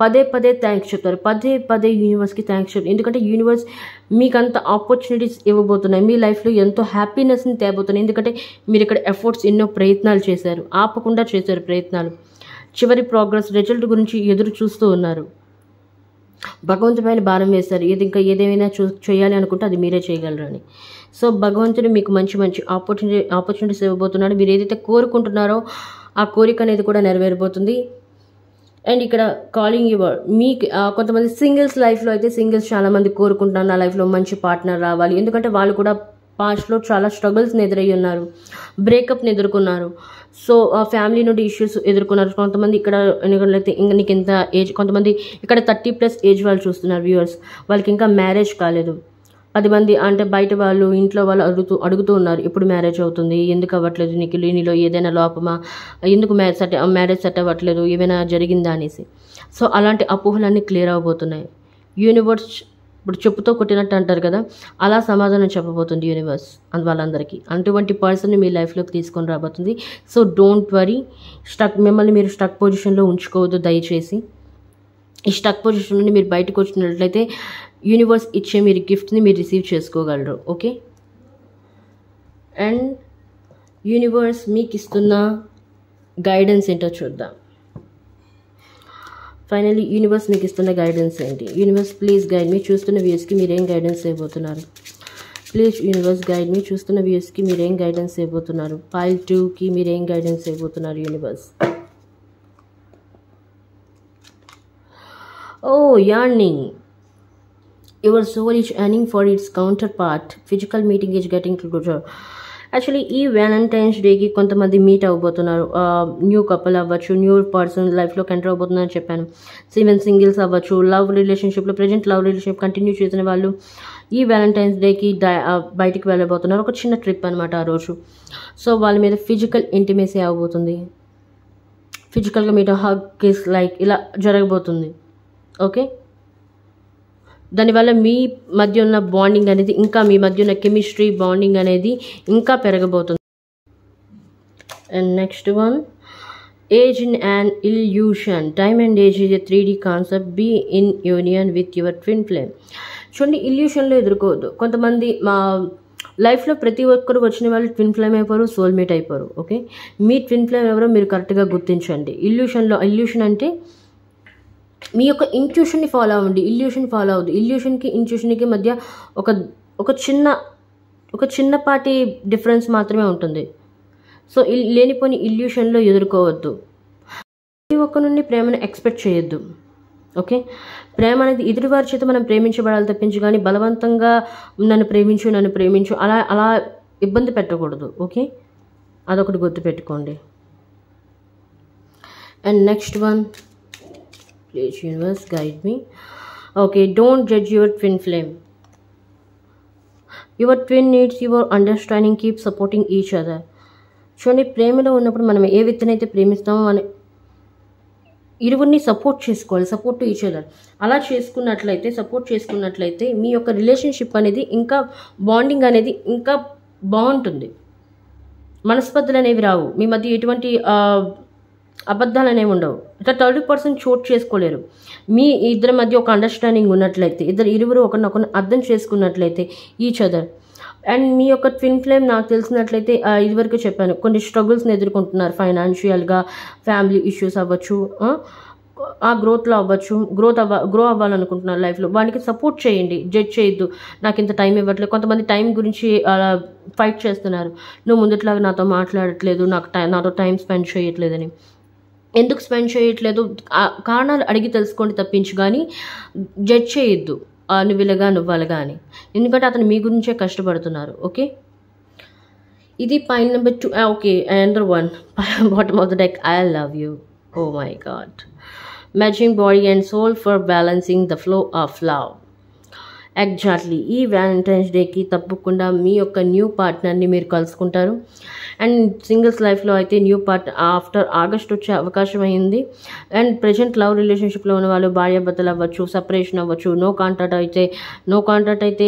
A: పదే థ్యాంక్స్ చెప్తారు, పదే యూనివర్స్కి థ్యాంక్స్ చెప్తారు. ఎందుకంటే యూనివర్స్ మీకు అంత ఆపర్చునిటీస్ ఇవ్వబోతున్నాయి, మీ లైఫ్లో ఎంతో హ్యాపీనెస్ని తేబోతున్నాయి. ఎందుకంటే మీరు ఇక్కడ ఎఫర్ట్స్, ఎన్నో ప్రయత్నాలు చేశారు, ఆపకుండా చేశారు ప్రయత్నాలు. చివరి ప్రోగ్రెస్ రిజల్ట్ గురించి ఎదురు చూస్తూ ఉన్నారు. భగవంతుడి పైన భారం వేస్తారు, ఇంకా ఏదేమైనా చేయాలి అనుకుంటే అది మీరే చేయగలరని. సో భగవంతుడు మీకు మంచి ఆపర్చునిటీస్ ఇవ్వబోతున్నాడు. మీరు ఏదైతే కోరుకుంటున్నారో ఆ కోరిక అనేది కూడా నెరవేరబోతుంది. అండ్ ఇక్కడ కాలింగ్ యువర్, మీకు కొంతమంది సింగిల్స్ లైఫ్లో అయితే సింగిల్స్ చాలామంది కోరుకుంటున్నారు నా లైఫ్లో మంచి పార్ట్నర్ రావాలి. ఎందుకంటే వాళ్ళు కూడా పాస్ట్లో చాలా స్ట్రగుల్స్ని ఎదురయ్యి ఉన్నారు, బ్రేకప్ని ఎదుర్కొన్నారు. సో ఫ్యామిలీ నుండి ఇష్యూస్ ఎదుర్కొన్నారు. కొంతమంది ఇక్కడ ఎందుకంటే నీకు ఎంత ఏజ్, కొంతమంది ఇక్కడ 30+ ఏజ్ వాళ్ళు చూస్తున్నారు వ్యూవర్స్, వాళ్ళకి ఇంకా మ్యారేజ్ కాలేదు. 10 మంది అంటే బయట వాళ్ళు, ఇంట్లో వాళ్ళు అడుగుతూ ఉన్నారు ఎప్పుడు మ్యారేజ్ అవుతుంది, ఎందుకు అవ్వట్లేదు, నీలో ఏదైనా లోపమా, ఎందుకు మ్యారేజ్ సెట్ అవ్వట్లేదు, ఏమైనా జరిగిందా అనేసి. సో అలాంటి అపోహలన్నీ క్లియర్ అవ్వబోతున్నాయి. యూనివర్స్ ఇప్పుడు చెప్పుతో కొట్టినట్టు అంటారు కదా, అలా సమాధానం చెప్పబోతుంది యూనివర్స్ వాళ్ళందరికీ. అటువంటి పర్సన్ని మీ లైఫ్లోకి తీసుకొని రాబోతుంది. సో డోంట్ వరీ, మిమ్మల్ని మీరు స్టక్ పొజిషన్లో ఉంచుకోవద్దు దయచేసి. ఈ స్టక్ పొజిషన్ నుండి మీరు బయటకు వచ్చినట్లయితే యూనివర్స్ ఇచ్చే మీరు గిఫ్ట్ని మీరు రిసీవ్ చేసుకోగలరు. ఓకే, అండ్ యూనివర్స్ మీకు ఇస్తున్న గైడెన్స్ ఏంటో చూద్దాం. ఫైనలీ యూనివర్స్ మీకు ఇస్తున్న గైడెన్స్ ఏంటి? Universe please guide me. చూస్తున్న వ్యూస్కి మీరేం గైడెన్స్ ఇవ్వబోతున్నారు? Please universe guide me. చూస్తున్న వ్యూస్కి మీరేం గైడెన్స్ ఇవ్వబోతున్నారు? పైల్ 2కి మీరేం గైడెన్స్ ఇవ్వబోతున్నారు universe? Yearning. Your soul is yearning for its counterpart. Physical meeting is getting closer. Actually ఈ వ్యాలంటైన్స్ డేకి కొంతమంది మీట్ అవ్వబోతున్నారు. న్యూ కపుల్ అవ్వచ్చు, న్యూ పర్సన్ లైఫ్లోకి ఎంటర్ అవ్వబోతున్నారని చెప్పాను. ఈవెన్ సింగిల్స్ అవ్వచ్చు, లవ్ రిలేషన్షిప్లో ప్రజెంట్ లవ్ రిలేషన్షిప్ కంటిన్యూ చేసిన వాళ్ళు ఈ వ్యాలంటైన్స్ డేకి బయటికి వెళ్ళబోతున్నారు. ఒక చిన్న ట్రిప్ అనమాట ఆ రోజు. సో వాళ్ళ మీద ఫిజికల్ ఇంటిమేసీ అవ్వబోతుంది. ఫిజికల్గా మీట్ హగ్, కిస్, లైక్ ఇలా జరగబోతుంది. ఓకే, దానివల్ల మీ మధ్య ఉన్న బాండింగ్ అనేది ఇంకా, మీ మధ్య ఉన్న కెమిస్ట్రీ బాండింగ్ అనేది ఇంకా పెరగబోతుంది. And next one, age in an illusion. Time and age is a 3D concept. Be in union with your twin flame. చూడండి, ఇల్యూషన్లో ఎదుర్కోవద్దు. కొంతమంది మా లైఫ్లో ప్రతి ఒక్కరు వచ్చిన వాళ్ళు ట్విన్ ఫ్లేమ్ అయిపోరు, సోల్మేట్ అయిపోరు. ఓకే, మీ ట్విన్ ఫ్లేమ్ ఎవరో మీరు కరెక్ట్గా గుర్తించండి. ఇల్యూషన్ అంటే మీ యొక్క ఇంట్యూషన్ని ఫాలో అవ్వండి. ఇల్యూషన్ ఫాలో అవ్వద్దు. ఇల్యూషన్కి ఇంట్యూషన్కి మధ్య ఒక చిన్నపాటి డిఫరెన్స్ మాత్రమే ఉంటుంది. సో లేనిపోని ఇల్యూషన్లో ఎదుర్కోవద్దు. ప్రతి ఒక్క నుండి ప్రేమను ఎక్స్పెక్ట్ చేయొద్దు. ఓకే, ప్రేమ అనేది ఎదుటివారి చేత మనం ప్రేమించబడాలి తప్పించి కానీ బలవంతంగా నన్ను ప్రేమించు అలా ఇబ్బంది పెట్టకూడదు. ఓకే, అదొకటి గుర్తుపెట్టుకోండి. And next one, please universe guide me. Okay, don't judge your twin flame. Your twin needs your understanding, keep supporting each other. చూడండి, ప్రేమలో ఉన్నప్పుడు మనం ఏ వ్యక్తినైతే ప్రేమిస్తామో మన ఇరువురిని సపోర్ట్ చేసుకోవాలి. Support to each other. అలా సపోర్ట్ చేసుకున్నట్లయితే మీ యొక్క రిలేషన్షిప్ అనేది ఇంకా, బాండింగ్ అనేది ఇంకా బాగుంటుంది. మనస్పర్ధలు అనేవి రావు. మీ మధ్య ఎటువంటి అబద్ధాలు అనేవి ఉండవు. ఇట్లా థర్డ్ పర్సన్ చోటు చేసుకోలేరు. మీ ఇద్దరి మధ్య ఒక అండర్స్టాండింగ్ ఉన్నట్లయితే, ఇరువురు ఒకరినొకరిని అర్థం చేసుకున్నట్లయితే ఈచ్ అదర్. అండ్ మీ యొక్క ట్విన్ ఫ్లేమ్ నాకు తెలిసినట్లయితే ఇదివరకు చెప్పాను, కొన్ని స్ట్రగుల్స్ని ఎదుర్కొంటున్నారు. ఫైనాన్షియల్గా, ఫ్యామిలీ ఇష్యూస్ అవ్వచ్చు, ఆ గ్రోత్లో అవ్వచ్చు, గ్రో అవ్వాలనుకుంటున్నారు లైఫ్లో. వానికి సపోర్ట్ చేయండి, జడ్జ్ చేయొద్దు. నాకు ఇంత టైం ఇవ్వట్లేదు. కొంతమంది టైం గురించి అలా ఫైట్ చేస్తున్నారు. నువ్వు ముందుట్లాగా నాతో మాట్లాడట్లేదు, నాతో టైం స్పెండ్ చేయట్లేదని. ఎందుకు స్పెండ్ చేయట్లేదు కారణాలు అడిగి తెలుసుకోండి తప్పించి కానీ జడ్జ్ చేయొద్దు. నువ్వు అలాగా అని. ఎందుకంటే అతను మీ గురించే కష్టపడుతున్నారు. ఓకే, ఇది పైన number 2. Okay, another one, bottom of the deck, I love you. Oh my God. Matching body and soul for balancing the flow of love. Exactly ఈ వ్యాలంటైన్స్ డేకి తప్పకుండా మీ యొక్క న్యూ పార్ట్నర్ని మీరు కలుసుకుంటారు. అండ్ సింగిల్స్ లైఫ్లో అయితే న్యూ పార్ట్నర్ ఆఫ్టర్ ఆగస్ట్ వచ్చే అవకాశం అయింది. అండ్ ప్రజెంట్ లవ్ రిలేషన్షిప్లో ఉన్న వాళ్ళు భార్యాభర్తలు అవ్వచ్చు, సపరేషన్ అవ్వచ్చు, నో కాంటాక్ట్ అయితే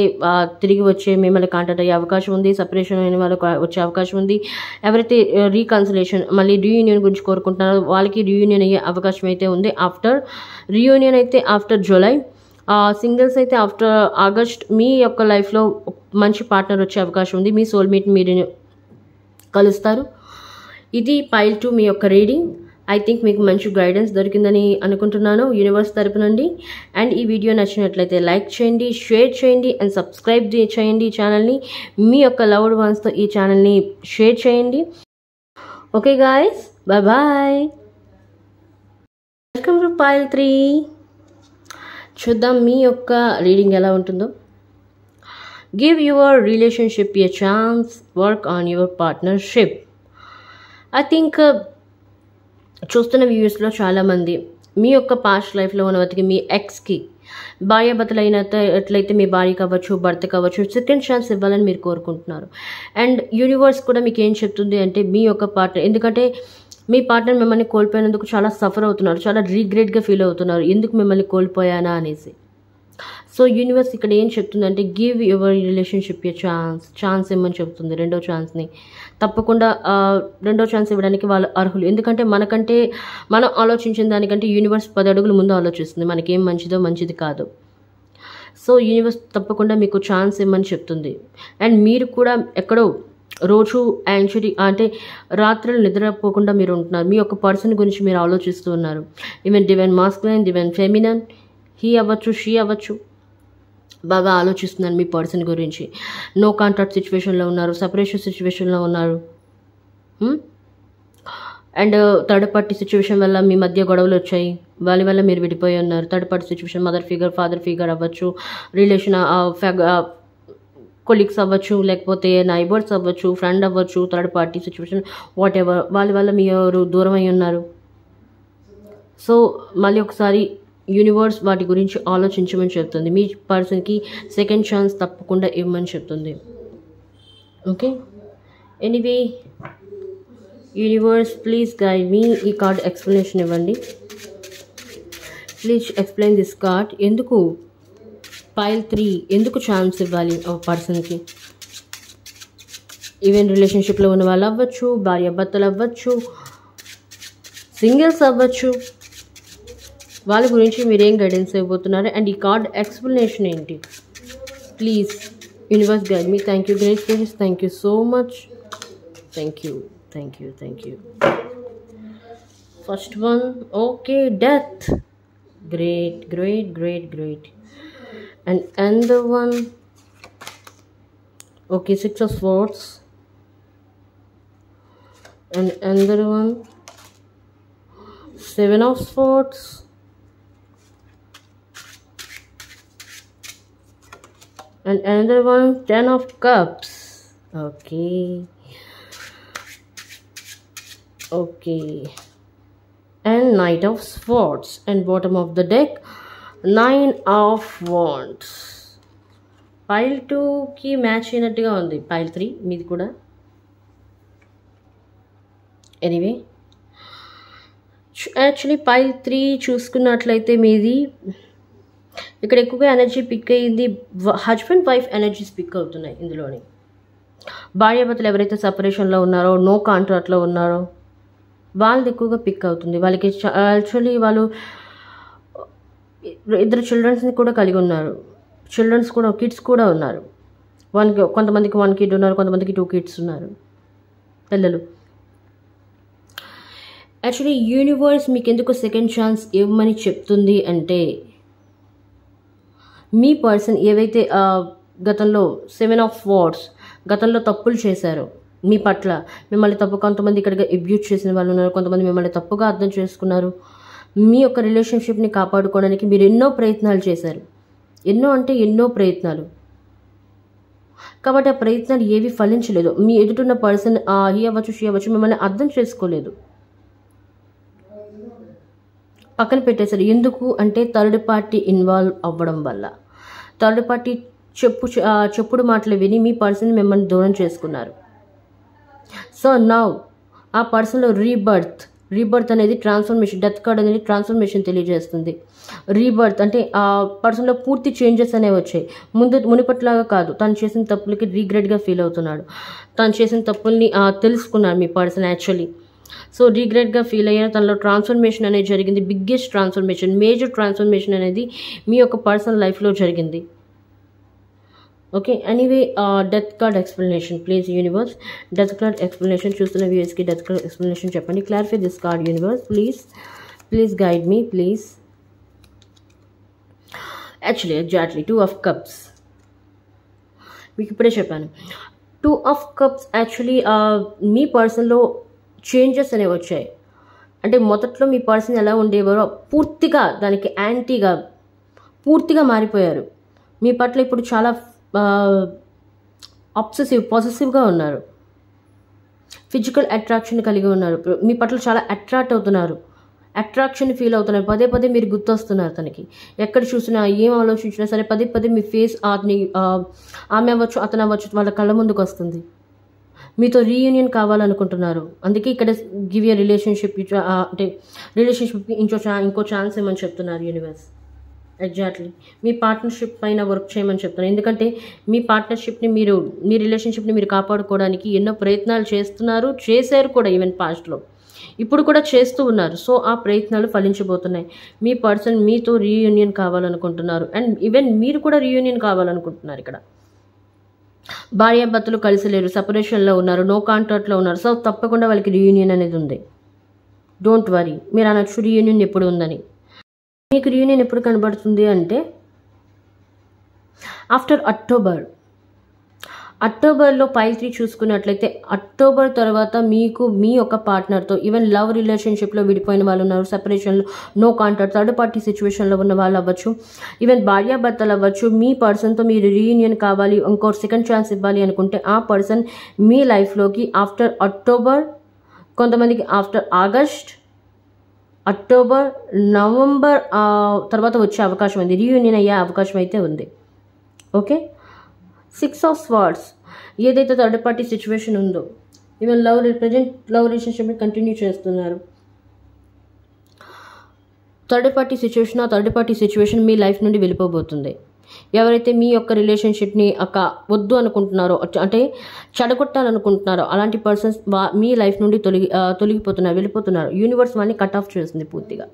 A: తిరిగి వచ్చే మిమ్మల్ని కాంటాక్ట్ అయ్యే అవకాశం ఉంది. సపరేషన్ అయిన వాళ్ళకి వచ్చే అవకాశం ఉంది. ఎవరైతే రీకన్సిలేషన్ మళ్ళీ రీయూనియన్ గురించి కోరుకుంటున్నారో వాళ్ళకి రీయూనియన్ అయ్యే అవకాశం అయితే ఉంది. After July. సింగిల్స్ అయితే ఆఫ్టర్ ఆగస్ట్ మీ యొక్క లైఫ్లో మంచి పార్ట్నర్ వచ్చే అవకాశం ఉంది. మీ సోల్మేట్ మీరు కలుస్తారు. ఇది పైల్ 2 మీ యొక్క రీడింగ్. ఐ థింక్ మీకు మంచి గైడెన్స్ దొరికిందని అనుకుంటున్నాను యూనివర్స్ తరపు నుండి. అండ్ ఈ వీడియో నచ్చినట్లయితే లైక్ చేయండి, షేర్ చేయండి అండ్ సబ్స్క్రైబ్ చేయండి ఈ ఛానల్ని. మీ యొక్క లవ్డ్ వన్స్తో ఈ ఛానల్ని షేర్ చేయండి. Okay guys, bye. Welcome to pile 3. చూద్దాం మీ యొక్క రీడింగ్ ఎలా ఉంటుందో. Give your relationship a chance, work on your partnership. I think చూస్తున్న వ్యూస్లో చాలామంది మీ యొక్క పాస్ట్ లైఫ్లో ఉన్న వాటికి మీ ఎక్స్కి భార్యాభర్తలు అయినట్లయితే మీ భార్య కావచ్చు, భర్త కావచ్చు, సెకండ్ ఛాన్స్ ఇవ్వాలని మీరు కోరుకుంటున్నారు. అండ్ యూనివర్స్ కూడా మీకు ఏం చెప్తుంది అంటే మీ యొక్క పార్ట్నర్, ఎందుకంటే మీ పార్ట్నర్ మిమ్మల్ని కోల్పోయినందుకు చాలా సఫర్ అవుతున్నారు, చాలా రీగ్రెట్గా ఫీల్ అవుతున్నారు, ఎందుకు మిమ్మల్ని కోల్పోయానా అనేసి. సో యూనివర్స్ ఇక్కడ ఏం చెప్తుందంటే give your relationship A chance ఇవ్వమని చెప్తుంది. రెండో ఛాన్స్ని తప్పకుండా రెండో ఛాన్స్ ఇవ్వడానికి వాళ్ళు అర్హులు. ఎందుకంటే మనం ఆలోచించిన దానికంటే యూనివర్స్ 10 అడుగులు ముందు ఆలోచిస్తుంది. మనకేం మంచిదో మంచిది కాదు. సో యూనివర్స్ తప్పకుండా మీకు ఛాన్స్ ఇవ్వమని చెప్తుంది. అండ్ మీరు కూడా ఎక్కడో రోజు యాంగ్జైటీ అంటే రాత్రులు నిద్రపోకుండా మీరు ఉంటున్నారు. మీ యొక్క పర్సన్ గురించి మీరు ఆలోచిస్తూ ఉన్నారు. Even divine masculine, divine feminine, he అవ్వచ్చు, షీ అవ్వచ్చు, బాగా ఆలోచిస్తున్నారు మీ పర్సన్ గురించి. నో కాంటాక్ట్ సిచ్యువేషన్లో ఉన్నారు, సపరేషన్ సిచ్యువేషన్లో ఉన్నారు. అండ్ థర్డ్ పార్టీ సిచ్యువేషన్ వల్ల మీ మధ్య గొడవలు వచ్చాయి, వాళ్ళ వల్ల మీరు విడిపోయి ఉన్నారు. Third party situation mother figure, father figure అవ్వచ్చు, రిలేషన్ కొలీగ్స్ అవ్వచ్చు, లేకపోతే నైబర్స్ అవ్వచ్చు, ఫ్రెండ్ అవ్వచ్చు. Third party situation what ever, వాళ్ళ వల్ల మీరు దూరం అయి ఉన్నారు. సో మళ్ళీ ఒకసారి యూనివర్స్ వాటి గురించి ఆలోచించమని చెప్తుంది. మీ పర్సన్కి సెకండ్ ఛాన్స్ తప్పకుండా ఇవ్వమని చెప్తుంది. Okay, anyway universe please guide me. ఈ కార్డ్ ఎక్స్ప్లెనేషన్ ఇవ్వండి. Please explain this card. ఎందుకు పైల్ 3 ఎందుకు ఛాన్స్ ఇవ్వాలి ఒక పర్సన్కి? ఈవెన్ రిలేషన్షిప్లో ఉన్న వాళ్ళు అవ్వచ్చు, భార్యాభర్తలు అవ్వచ్చు, సింగిల్స్ అవ్వచ్చు, వాళ్ళ గురించి మీరేం గైడెన్స్ ఇవ్వబోతున్నారు అండ్ ఈ కార్డ్ ఎక్స్ప్లెనేషన్ ఏంటి? Please universe guide me. Thank you great please, thank you so much, thank you, thank you, thank you. First one, okay, death. Great, great, great, great. And another one, okay, 6 of Swords. And another one, 7 of Swords. And another one, 10 of Cups. Okay. Okay. And Knight of Swords. And bottom of the deck, 9 of Wands. Pile 2కి match అయినట్టుగా ఉంది pile 3 మీది కూడా. Anyway actually pile 3 చూసుకున్నట్లయితే మీది ఇక్కడ ఎక్కువగా energy pick అయ్యింది. హస్బెండ్ వైఫ్ ఎనర్జీస్ పిక్ అవుతున్నాయి ఇందులోని. భార్యాభర్తలు ఎవరైతే సపరేషన్లో ఉన్నారో, నో కాంట్రాక్ట్లో ఉన్నారో, వాళ్ళది ఎక్కువగా పిక్ అవుతుంది. వాళ్ళకి యాక్చువల్లీ వాళ్ళు 2 చిల్డ్రన్స్ని కూడా కలిగి ఉన్నారు. చిల్డ్రన్స్ కూడా, కిడ్స్ కూడా ఉన్నారు. కొంతమందికి 1 కిడ్ ఉన్నారు, కొంతమందికి 2 కిడ్స్ ఉన్నారు, పిల్లలు. యాక్చువల్లీ యూనివర్స్ మీకు ఎందుకు సెకండ్ ఛాన్స్ ఇవ్వమని చెప్తుంది అంటే, మీ పర్సన్ ఏవైతే గతంలో 7 ఆఫ్ వార్డ్స్ గతంలో తప్పులు చేశారో మీ పట్ల, మిమ్మల్ని తప్పు, కొంతమంది ఇక్కడికి అబ్యూజ్ చేసిన వాళ్ళు ఉన్నారు, కొంతమంది మిమ్మల్ని తప్పుగా అర్థం చేసుకున్నారు. మీ యొక్క రిలేషన్షిప్ని కాపాడుకోవడానికి మీరు ఎన్నో ప్రయత్నాలు చేశారు. ఎన్నో ప్రయత్నాలు. కాబట్టి ఆ ప్రయత్నాలు ఏవి ఫలించలేదు. మీ ఎదుటిన్న పర్సన్ హీ అవ్వచ్చు, షీ అవ్వచ్చు, మిమ్మల్ని అర్థం చేసుకోలేదు, పక్కన పెట్టేశారు. ఎందుకు అంటే థర్డ్ పార్టీ ఇన్వాల్వ్ అవ్వడం వల్ల. థర్డ్ పార్టీ చెప్పుడు మాటలు విని మీ పర్సన్ మిమ్మల్ని దూరం చేసుకున్నారు. సో నౌ ఆ పర్సన్లో రీబర్త్ అనేది ట్రాన్స్ఫర్మేషన్. డెత్ కార్డ్ అనేది ట్రాన్స్ఫర్మేషన్ తెలియజేస్తుంది. రీబర్త్ అంటే ఆ పర్సన్లో పూర్తి చేంజెస్ అనేవి వచ్చాయి. మునిపట్లాగా కాదు. తను చేసిన తప్పులకి రీగ్రెట్గా ఫీల్ అవుతున్నాడు. తను చేసిన తప్పుల్ని తెలుసుకున్నాడు మీ పర్సన్ యాక్చువల్లీ. సో రీగ్రెట్గా ఫీల్ అయ్యారు. తనలో ట్రాన్స్ఫర్మేషన్ అనేది జరిగింది. బిగ్గెస్ట్ ట్రాన్స్ఫర్మేషన్, మేజర్ ట్రాన్స్ఫర్మేషన్ అనేది మీ యొక్క పర్సనల్ లైఫ్లో జరిగింది. Okay, anyway death card explanation please universe. Death card explanation చూస్తున్న వ్యూయర్స్కి డెత్ కార్డ్ ఎక్స్ప్లెనేషన్ చెప్పండి. Clarify this card universe please guide me please. Actually exactly 2 of cups మీకు ఇప్పుడే చెప్పాను. 2 ఆఫ్ కప్స్ యాక్చువల్లీ మీ పర్సన్లో చేంజెస్ అనేవి వచ్చాయి. అంటే మొదట్లో మీ పర్సన్ ఎలా ఉండేవారో పూర్తిగా దానికి యాంటీగా పూర్తిగా మారిపోయారు. మీ పట్ల ఇప్పుడు చాలా పొసెసివ్గా ఉన్నారు. ఫిజికల్ అట్రాక్షన్ కలిగి ఉన్నారు. మీ పట్ల చాలా అట్రాక్ట్ అవుతున్నారు, అట్రాక్షన్ ఫీల్ అవుతున్నారు. పదే పదే మీరు గుర్తొస్తున్నారు తనకి. ఎక్కడ చూసినా, ఏం ఆలోచించినా సరే పదే పదే మీ ఫేస్ ఆమె అవ్వచ్చు, అతను అవ్వచ్చు, వాళ్ళ కళ్ళ ముందుకు వస్తుంది. మీతో రీయూనియన్ కావాలనుకుంటున్నారు. అందుకే ఇక్కడ గివ్ ఏ రిలేషన్షిప్ అంటే రిలేషన్షిప్కి ఇంకో ఛాన్స్ ఏమని చెప్తున్నారు యూనివర్స్. ఎగ్జాక్ట్లీ మీ పార్ట్నర్షిప్ పైన వర్క్ చేయమని చెప్తున్నారు. ఎందుకంటే మీ పార్ట్నర్షిప్ని మీ రిలేషన్షిప్ని మీరు కాపాడుకోవడానికి ఎన్నో ప్రయత్నాలు చేశారు కూడా ఈవెన్ పాస్ట్లో. ఇప్పుడు కూడా చేస్తూ ఉన్నారు. సో ఆ ప్రయత్నాలు ఫలించబోతున్నాయి. మీ పర్సన్ మీతో రీయూనియన్ కావాలనుకుంటున్నారు. అండ్ ఈవెన్ మీరు కూడా రీయూనియన్ కావాలనుకుంటున్నారు. ఇక్కడ భార్యాభర్తలు కలిసి లేరు, సపరేషన్లో ఉన్నారు, నో కాంటాక్ట్లో ఉన్నారు. సో తప్పకుండా వాళ్ళకి రీయూనియన్ అనేది ఉంది. Don't worry. మీరు అనొచ్చు రీయూనియన్ ఎప్పుడు ఉందని. మీకు రీయూనియన్ ఎప్పుడు కనబడుతుంది అంటే ఆఫ్టర్ అక్టోబర్లో పైల్ 3 చూసుకున్నట్లయితే అక్టోబర్ తర్వాత మీకు మీ యొక్క పార్ట్నర్తో ఈవెన్ లవ్ రిలేషన్షిప్లో విడిపోయిన వాళ్ళు ఉన్నారు, సెపరేషన్లో, నో కాంటాక్ట్, థర్డ్ పార్టీ సిచ్యువేషన్లో ఉన్న వాళ్ళు అవ్వచ్చు, ఈవెన్ భార్యాభర్తలు అవ్వచ్చు. మీ పర్సన్తో మీరు రీయూనియన్ కావాలి, ఇంకో సెకండ్ ఛాన్స్ ఇవ్వాలి అనుకుంటే ఆ పర్సన్ మీ లైఫ్లోకి ఆఫ్టర్ అక్టోబర్, కొంతమందికి ఆఫ్టర్ ఆగస్ట్, అక్టోబర్, నవంబర్ తర్వాత వచ్చే అవకాశం ఉంది. రీయూనియన్ అయ్యే అవకాశం అయితే ఉంది. ఓకే. 6 ఆఫ్ స్వార్డ్స్ ఏదైతే థర్డ్ పార్టీ సిచ్యువేషన్ ఉందో, ఈవెన్ ప్రజెంట్ లవ్ రిలేషన్షిప్ని కంటిన్యూ చేస్తున్నారు. థర్డ్ పార్టీ సిచ్యువేషన్ మీ లైఫ్ నుండి వెళ్ళిపోబోతుంది. ఎవరైతే మీ యొక్క రిలేషన్షిప్ని వద్దు అనుకుంటున్నారో, అంటే చెడగొట్టాలనుకుంటున్నారో అలాంటి పర్సన్స్ మీ లైఫ్ నుండి వెళ్ళిపోతున్నారు. యూనివర్స్ వాళ్ళని కట్ ఆఫ్ చేస్తుంది పూర్తిగా.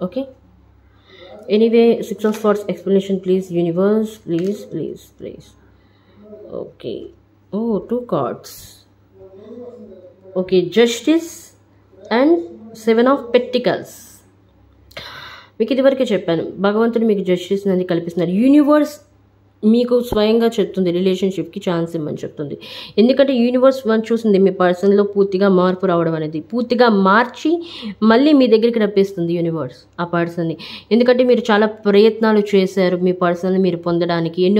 A: Okay. Anyway 6 of swords explanation please universe, please. Okay. 2 cards. Okay. Justice and 7 of pentacles. మీకు ఇదివరకే చెప్పాను, భగవంతుడు మీకు జస్టిస్ అనేది కల్పిస్తున్నారు. యూనివర్స్ మీకు స్వయంగా చెప్తుంది రిలేషన్షిప్కి ఛాన్స్ ఇవ్వమని చెప్తుంది. ఎందుకంటే యూనివర్స్ చూసింది మీ పర్సన్లో పూర్తిగా మార్పు రావడం అనేది, పూర్తిగా మార్చి మళ్ళీ మీ దగ్గరికి రప్పిస్తుంది యూనివర్స్ ఆ పర్సన్ని. ఎందుకంటే మీరు చాలా ప్రయత్నాలు చేశారు మీ పర్సన్ని మీరు పొందడానికి.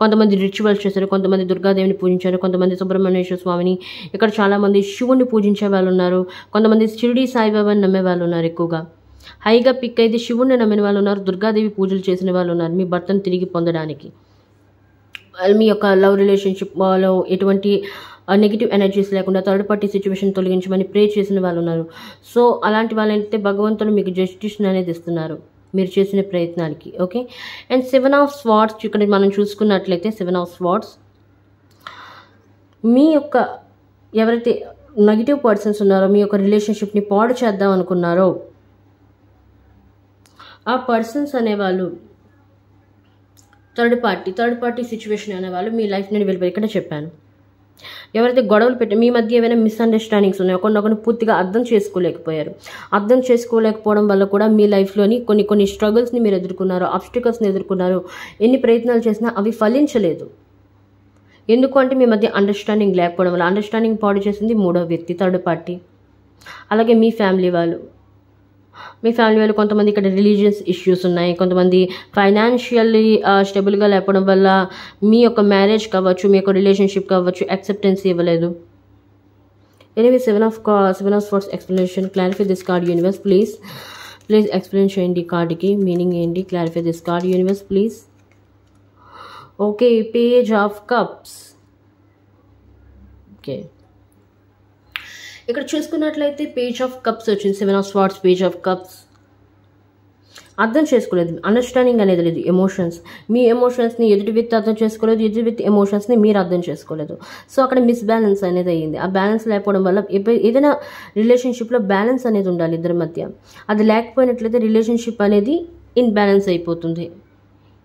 A: కొంతమంది రిచువల్స్ చేశారు, కొంతమంది దుర్గాదేవిని పూజించారు, కొంతమంది సుబ్రహ్మణ్యేశ్వర స్వామిని, ఇక్కడ చాలామంది శివుని పూజించే వాళ్ళు ఉన్నారు, కొంతమంది షిరిడి సాయిబాబాని నమ్మే వాళ్ళు ఉన్నారు. ఎక్కువగా హైగా పిక్ అయితే శివుణ్ణి నమ్మిన వాళ్ళు ఉన్నారు, దుర్గాదేవి పూజలు చేసిన వాళ్ళు ఉన్నారు మీ భర్తను తిరిగి పొందడానికి. మీ యొక్క లవ్ రిలేషన్షిప్లో ఎటువంటి నెగిటివ్ ఎనర్జీస్ లేకుండా థర్డ్ పార్టీ సిచ్యువేషన్ తొలగించమని ప్రే చేసిన వాళ్ళు ఉన్నారు. సో అలాంటి వాళ్ళైతే భగవంతుడు మీకు జస్టిస్ అనేది ఇస్తున్నారు మీరు చేసిన ప్రయత్నాలకి. ఓకే. అండ్ 7 ఆఫ్ స్వార్డ్స్ ఇక్కడ మనం చూసుకున్నట్లయితే 7 ఆఫ్ స్వార్డ్స్ మీ యొక్క ఎవరైతే నెగిటివ్ పర్సన్స్ ఉన్నారో, మీ యొక్క రిలేషన్షిప్ని పాడు చేద్దాం అనుకున్నారో ఆ పర్సన్స్ అనేవాళ్ళు థర్డ్ పార్టీ సిచ్యువేషన్ అనేవాళ్ళు మీ లైఫ్ నుండి వెళ్ళిపోయి. ఇక్కడ చెప్పాను, ఎవరైతే గొడవలు పెట్టి మీ మధ్య ఏమైనా మిస్అండర్స్టాండింగ్స్ ఉన్నాయో, ఒకరినొకరిని పూర్తిగా అర్థం చేసుకోలేకపోవడం వల్ల కూడా మీ లైఫ్లోని కొన్ని స్ట్రగుల్స్ని మీరు ఎదుర్కొన్నారు, ఆబ్స్టికల్స్ని ఎదుర్కొన్నారు. ఎన్ని ప్రయత్నాలు చేసినా అవి ఫలించలేదు. ఎందుకు అంటే మీ మధ్య అండర్స్టాండింగ్ లేకపోవడం వల్ల. అండర్స్టాండింగ్ పాడు చేసింది 3వ వ్యక్తి, థర్డ్ పార్టీ. అలాగే మీ ఫ్యామిలీ వాళ్ళు కొంతమంది ఇక్కడ రిలీజియస్ ఇష్యూస్ ఉన్నాయి, కొంతమంది ఫైనాన్షియల్లీ స్టెబుల్గా లేకపోవడం వల్ల మీ యొక్క మ్యారేజ్ కావచ్చు, మీ యొక్క రిలేషన్షిప్ కావచ్చు యాక్సెప్టెన్స్ ఇవ్వలేదు. Anyway 7 of swords explanation. Clarify this card universe please explain చేయండి. ఈ కార్డ్కి మీనింగ్ ఏంటి? Clarify this card universe please. Okay. Page of cups. Okay. ఇక్కడ చూసుకున్నట్లయితే పేజ్ ఆఫ్ కప్స్ వచ్చింది. 7 of swords, page of cups. అర్థం చేసుకోలేదు, అండర్స్టాండింగ్ అనేది లేదు. మీ ఎమోషన్స్ని ఎదుటి వ్యక్తి అర్థం చేసుకోలేదు, ఎదుటి వ్యక్తి ఎమోషన్స్ని మీరు అర్థం చేసుకోలేదు. సో అక్కడ మిస్బ్యాలెన్స్ అనేది అయ్యింది. ఆ బ్యాలెన్స్ లేకపోవడం వల్ల ఏదైనా రిలేషన్షిప్లో బ్యాలెన్స్ అనేది ఉండాలి ఇద్దరి మధ్య. అది లేకపోయినట్లయితే రిలేషన్షిప్ అనేది ఇన్బ్యాలెన్స్ అయిపోతుంది.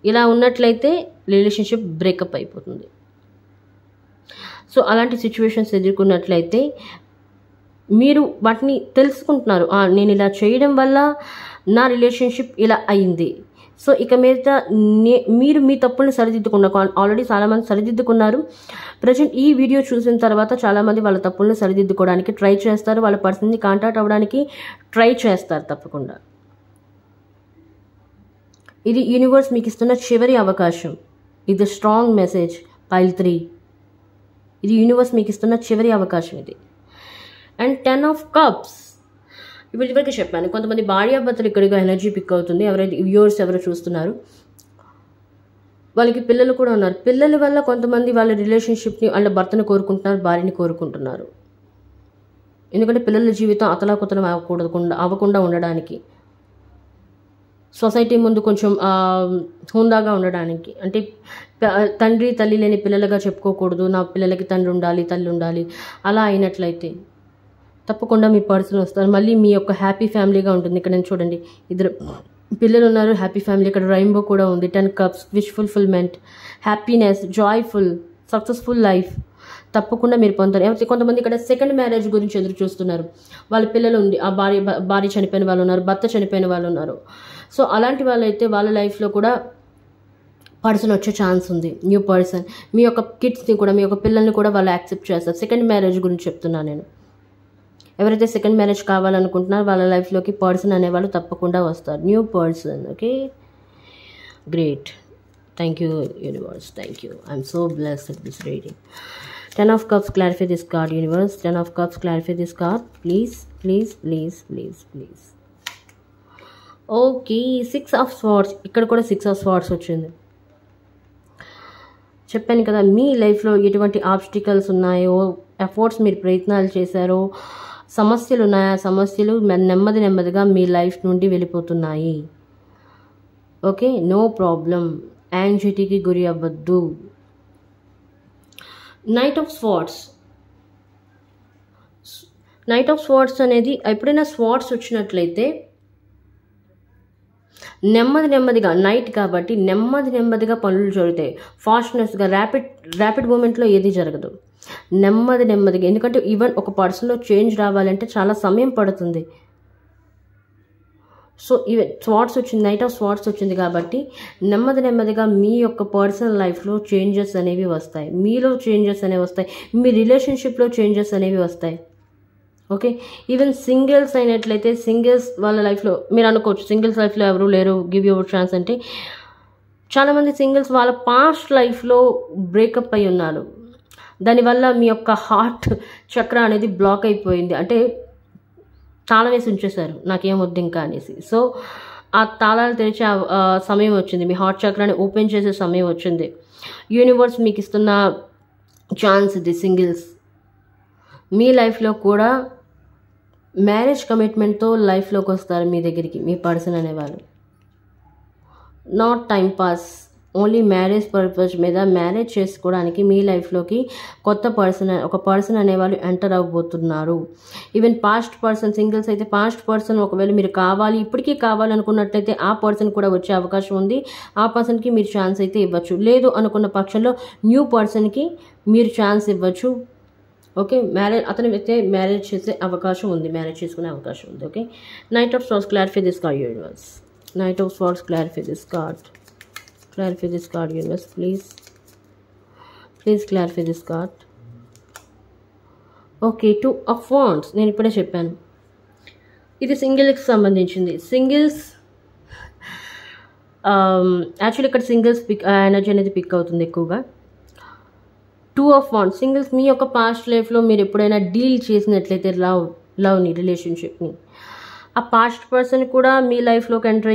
A: ఇలా ఉన్నట్లయితే రిలేషన్షిప్ బ్రేకప్ అయిపోతుంది. సో అలాంటి సిచ్యువేషన్స్ ఎదుర్కొన్నట్లయితే మీరు వాటిని తెలుసుకుంటున్నారు, నేను ఇలా చేయడం వల్ల నా రిలేషన్షిప్ ఇలా అయింది. సో ఇక మీద మీరు మీ తప్పుల్ని సరిదిద్దుకున్నారు. ఆల్రెడీ చాలామంది సరిదిద్దుకున్నారు. ప్రజెంట్ ఈ వీడియో చూసిన తర్వాత చాలామంది వాళ్ళ తప్పుల్ని సరిదిద్దుకోవడానికి ట్రై చేస్తారు, వాళ్ళ పర్సన్ని కాంటాక్ట్ అవ్వడానికి ట్రై చేస్తారు తప్పకుండా. ఇది యూనివర్స్ మీకు ఇస్తున్న చివరి అవకాశం. ఇది స్ట్రాంగ్ మెసేజ్. పైల్ 3 ఇది యూనివర్స్ మీకు ఇస్తున్న చివరి అవకాశం ఇది. And 10 of cups. ఇప్పుడు ఇదివరకు చెప్పాను, కొంతమంది భార్యాభర్తలు ఇక్కడిగా ఎనర్జీ పిక్ అవుతుంది. ఎవరైతే వ్యూవర్స్ ఎవరు చూస్తున్నారు వాళ్ళకి పిల్లలు కూడా ఉన్నారు. పిల్లల వల్ల కొంతమంది వాళ్ళ రిలేషన్షిప్ని వాళ్ళ భర్తను కోరుకుంటున్నారు, భార్యని కోరుకుంటున్నారు. ఎందుకంటే పిల్లల జీవితం అతలాకుతలం అవ్వకుండా ఉండడానికి, సొసైటీ ముందు కొంచెం హుందాగా ఉండడానికి. అంటే తండ్రి తల్లి లేని పిల్లలుగా చెప్పుకోకూడదు, నా పిల్లలకి తండ్రి ఉండాలి తల్లి ఉండాలి అలా అయినట్లయితే తప్పకుండా మీ పర్సన్ వస్తారు. మళ్ళీ మీ యొక్క హ్యాపీ ఫ్యామిలీగా ఉంటుంది. ఇక్కడ నేను చూడండి, ఇద్దరు పిల్లలు ఉన్నారు, హ్యాపీ ఫ్యామిలీ. ఇక్కడ రెయిన్బో కూడా ఉంది, 10 cups, wish fulfilment, happiness, joyful, successful life తప్పకుండా మీరు పొందుతారు. కొంతమంది ఇక్కడ సెకండ్ మ్యారేజ్ గురించి ఎదురు చూస్తున్నారు. వాళ్ళ పిల్లలు ఉండి ఆ భార్య చనిపోయిన వాళ్ళు ఉన్నారు, భర్త చనిపోయిన వాళ్ళు ఉన్నారు. సో అలాంటి వాళ్ళైతే వాళ్ళ లైఫ్లో కూడా పర్సన్ వచ్చే ఛాన్స్ ఉంది. న్యూ పర్సన్ మీ యొక్క కిడ్స్ని కూడా, మీ యొక్క పిల్లల్ని కూడా వాళ్ళు యాక్సెప్ట్ చేస్తారు. సెకండ్ మ్యారేజ్ గురించి చెప్తున్నాను నేను. ఎవరైతే సెకండ్ మ్యారేజ్ కావాలనుకుంటున్నారో వాళ్ళ లైఫ్లోకి పర్సన్ అనేవాళ్ళు తప్పకుండా వస్తారు. New person. Okay, great. Thank you universe, thank you. I'm so blessed with this reading. 10 of Cups, clarify this card, universe. 10 of Cups, clarify this card. Please, please, please, please, please. Okay, 6 of Swords. ఇక్కడ కూడా 6 of Swords వచ్చింది. చెప్పాను కదా, మీ లైఫ్లో ఎటువంటి obstacles ఉన్నాయో, efforts మీరు ప్రయత్నాలు చేశారో, సమస్యలు ఉన్నాయా, సమస్యలు నెమ్మదిగా మీ లైఫ్ నుండి వెళ్ళిపోతున్నాయి. Okay, no problem. యాంగ్జైటీకి గురి అవ్వద్దు. నైట్ ఆఫ్ స్వార్డ్స్ అనేది ఎప్పుడైనా స్వార్డ్స్ వచ్చినట్లయితే నెమ్మదిగా, నైట్ కాబట్టి నెమ్మదిగా పనులు జరుగుతాయి. ఫాస్ట్నెస్గా, ర్యాపిడ్ మూమెంట్లో ఏది జరగదు. నెమ్మదిగా, ఎందుకంటే ఈవెన్ ఒక పర్సన్లో చేంజ్ రావాలంటే చాలా సమయం పడుతుంది. సో ఈవెన్ స్వార్డ్స్ వచ్చింది, నైట్ ఆఫ్ స్వార్డ్స్ వచ్చింది కాబట్టి నెమ్మదిగా మీ యొక్క పర్సనల్ లైఫ్లో చేంజెస్ అనేవి వస్తాయి. మీలో చేంజెస్ అనేవి వస్తాయి. మీ రిలేషన్షిప్లో చేంజెస్ అనేవి వస్తాయి. ఓకే, ఈవెన్ సింగిల్స్ అయినట్లయితే సింగిల్స్ వాళ్ళ లైఫ్లో మీరు అనుకోవచ్చు, సింగిల్స్ లైఫ్లో ఎవరు లేరు, గివ్ యువర్ ఛాన్స్ అంటే చాలామంది సింగిల్స్ వాళ్ళ పాస్ట్ లైఫ్లో బ్రేకప్ అయి ఉన్నారు. దానివల్ల మీ యొక్క హార్ట్ చక్ర అనేది బ్లాక్ అయిపోయింది. అంటే తాళం వేసి ఉంచేశారు, నాకేం వద్దు ఇంకా అనేసి. సో ఆ తాళాలు తెరిచే సమయం వచ్చింది, మీ హార్ట్ చక్రాన్ని ఓపెన్ చేసే సమయం వచ్చింది. యూనివర్స్ మీకు ఇస్తున్న ఛాన్స్ ఇది. సింగిల్స్ మీ లైఫ్లో కూడా మ్యారేజ్ కమిట్మెంట్తో లైఫ్లోకి వస్తారు మీ దగ్గరికి, మీ పర్సన్ అనేవాళ్ళు. Not time pass, only marriage purpose మీద, మ్యారేజ్ చేసుకోవడానికి మీ లైఫ్లోకి ఒక పర్సన్ అనేవాళ్ళు ఎంటర్ అవ్వబోతున్నారు. ఈవెన్ పాస్ట్ పర్సన్, సింగిల్స్ అయితే పాస్ట్ పర్సన్ ఒకవేళ మీరు ఇప్పటికీ కావాలనుకున్నట్లయితే ఆ పర్సన్ కూడా వచ్చే అవకాశం ఉంది. ఆ పర్సన్కి మీరు ఛాన్స్ అయితే ఇవ్వచ్చు. లేదు అనుకున్న పక్షంలో న్యూ పర్సన్కి మీరు ఛాన్స్ ఇవ్వచ్చు. ఓకే, అతని అయితే మ్యారేజ్ చేసే అవకాశం ఉంది, మ్యారేజ్ చేసుకునే అవకాశం ఉంది. Okay, knight of swords, clarify this card universe. Knight of swords, clarify this card. Clarify this card, universe, please clarify this card. Okay, 2 of Wands. నేను ఇప్పుడే చెప్పాను ఇది సింగిల్కి సంబంధించింది. సింగిల్స్ యాక్చువల్లీ ఇక్కడ సింగిల్స్ ఎనర్జీ అనేది పిక్ అవుతుంది ఎక్కువగా. 2 of Wands, సింగిల్స్ మీ యొక్క పాస్ట్ లైఫ్లో మీరు ఎప్పుడైనా డీల్ చేసినట్లయితే లవ్ని, రిలేషన్షిప్ని, ఆ పాస్ట్ పర్సన్ కూడా మీ లైఫ్లోకి ఎంటర్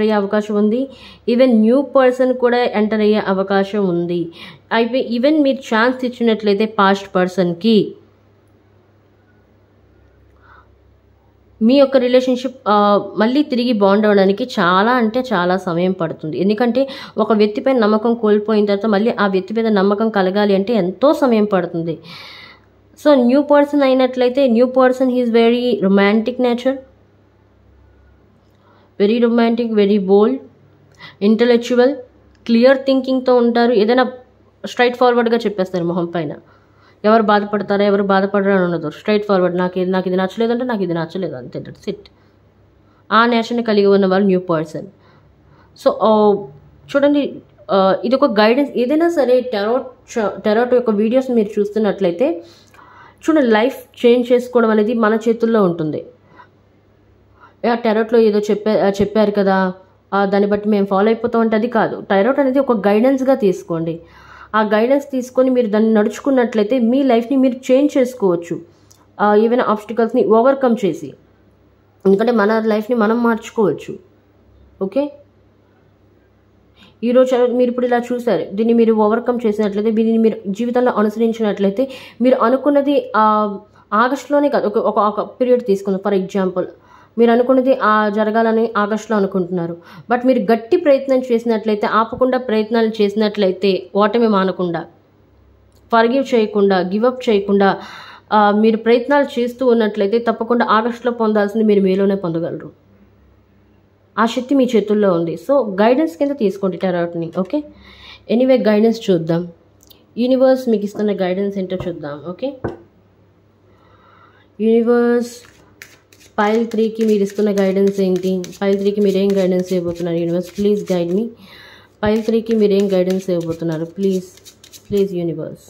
A: అయ్యే అవకాశం ఉంది. ఈవెన్ న్యూ పర్సన్ కూడా ఎంటర్ అయ్యే అవకాశం ఉంది. ఈవెన్ మీరు ఛాన్స్ ఇచ్చినట్లయితే పాస్ట్ పర్సన్కి మీ యొక్క రిలేషన్షిప్ మళ్ళీ తిరిగి బాండ్ అవ్వడానికి చాలా సమయం పడుతుంది. ఎందుకంటే ఒక వ్యక్తిపై నమ్మకం కోల్పోయిన తర్వాత మళ్ళీ ఆ వ్యక్తి మీద నమ్మకం కలగాలి అంటే ఎంతో సమయం పడుతుంది. సో న్యూ పర్సన్ అయినట్లయితే, new person he's very romantic nature, very romantic, very bold, intellectual, clear థింకింగ్తో ఉంటారు. ఏదైనా స్ట్రైట్ ఫార్వర్డ్గా చెప్పేస్తారు మొహం పైన. ఎవరు బాధపడతారా, ఎవరు బాధపడరా అని ఉండదు. స్ట్రైట్ ఫార్వర్డ్, నాకు ఇది నచ్చలేదు అంటే నాకు ఇది నచ్చలేదు, అంతే, దట్స్ ఇట్. ఆ నేచర్ని కలిగి ఉన్నవాళ్ళు న్యూ పర్సన్. సో చూడండి, ఇది ఒక గైడెన్స్. ఏదైనా సరే టెరాట్ యొక్క వీడియోస్ మీరు చూస్తున్నట్లయితే చూడండి, లైఫ్ చేంజ్ చేసుకోవడం అనేది మన చేతుల్లో ఉంటుంది. టెరాట్లో ఏదో చెప్పారు కదా, దాన్ని బట్టి మేము ఫాలో అయిపోతాం అంటే అది కాదు. టెరాట్ అనేది ఒక గైడెన్స్గా తీసుకోండి. ఆ గైడెన్స్ తీసుకొని మీరు దాన్ని నడుచుకున్నట్లయితే మీ లైఫ్ని మీరు చేంజ్ చేసుకోవచ్చు, ఏవైనా ఆబ్స్టికల్స్ని ఓవర్కమ్ చేసి. ఎందుకంటే మన లైఫ్ని మనం మార్చుకోవచ్చు. ఓకే, ఈరోజు మీరు ఇప్పుడు ఇలా చూసారు, దీన్ని మీరు ఓవర్కమ్ చేసినట్లయితే, దీన్ని మీరు జీవితంలో అనుసరించినట్లయితే మీరు అనుకున్నది ఆగస్టులోనే కాదు, ఒక పీరియడ్ తీసుకుందాం. ఫర్ ఎగ్జాంపుల్, మీరు అనుకున్నది జరగాలని ఆగస్టులో అనుకుంటున్నారు. బట్ మీరు గట్టి ప్రయత్నం చేసినట్లయితే, ఆపకుండా ప్రయత్నాలు చేసినట్లయితే, ఓటమి మానకుండా, ఫర్గివ్ చేయకుండా, గివప్ చేయకుండా, మీరు ప్రయత్నాలు చేస్తూ ఉన్నట్లయితే తప్పకుండా ఆగస్టులో పొందాల్సింది మీరు మేలోనే పొందగలరు. ఆ శక్తి మీ చేతుల్లో ఉంది. సో గైడెన్స్ కింద తీసుకోండి టారోట్ని. ఓకే, ఎనీవే గైడెన్స్ చూద్దాం. యూనివర్స్ మీకు ఇస్తున్న గైడెన్స్ ఏంటో చూద్దాం. ఓకే, యూనివర్స్ పైల్ 3కి మీరు ఇస్తున్న గైడెన్స్ ఏంటి? పైల్ 3కి మీరు ఏం గైడెన్స్ ఇవ్వబోతున్నారు? Universe please guide me. Pile 3కి మీరు ఏం గైడెన్స్ ఇవ్వబోతున్నారు? Please please universe.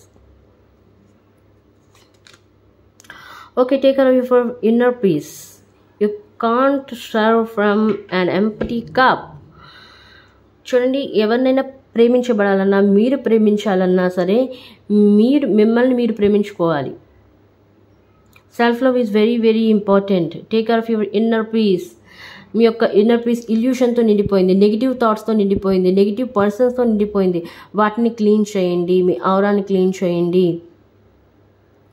A: Okay, take care of your inner peace. You can't serve from an empty cup. చూడండి, ఎవరినైనా ప్రేమించబడాలన్నా, మీరు ప్రేమించాలన్నా సరే మిమ్మల్ని మీరు ప్రేమించుకోవాలి. Self love is very very important. Take care of your inner peace. మీ యొక్క ఇన్నర్ పీస్ ఇల్యూషన్తో నిండిపోయింది, నెగిటివ్ థాట్స్తో నిండిపోయింది, నెగిటివ్ పర్సన్స్తో నిండిపోయింది. వాటిని క్లీన్ చేయండి, మీ ఔరాని క్లీన్ చేయండి.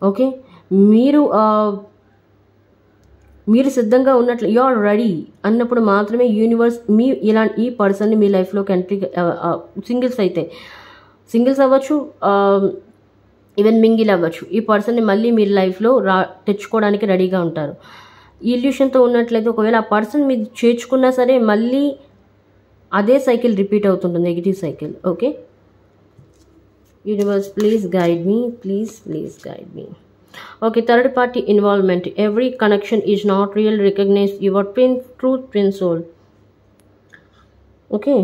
A: ఓకే, మీరు సిద్ధంగా ఉన్నట్లు, యు ఆర్ రెడీ అన్నప్పుడు మాత్రమే యూనివర్స్ ఈ పర్సన్ని మీ లైఫ్లోకి ఎంట్రీ, సింగిల్స్ అవ్వచ్చు, ఈవెన్ మింగిల్ అవ్వచ్చు, ఈ పర్సన్ని మళ్ళీ మీరు లైఫ్లో తెచ్చుకోవడానికి రెడీగా ఉంటారు. ఈ ఇల్యూషన్తో ఉన్నట్లయితే ఒకవేళ ఆ పర్సన్ మీరు చేర్చుకున్నా సరే మళ్ళీ అదే సైకిల్ రిపీట్ అవుతుంటుంది, negative cycle. Okay, universe please guide me, please please guide me. Okay, third party involvement. Every connection is not real. Recognise your truth twin soul. Okay,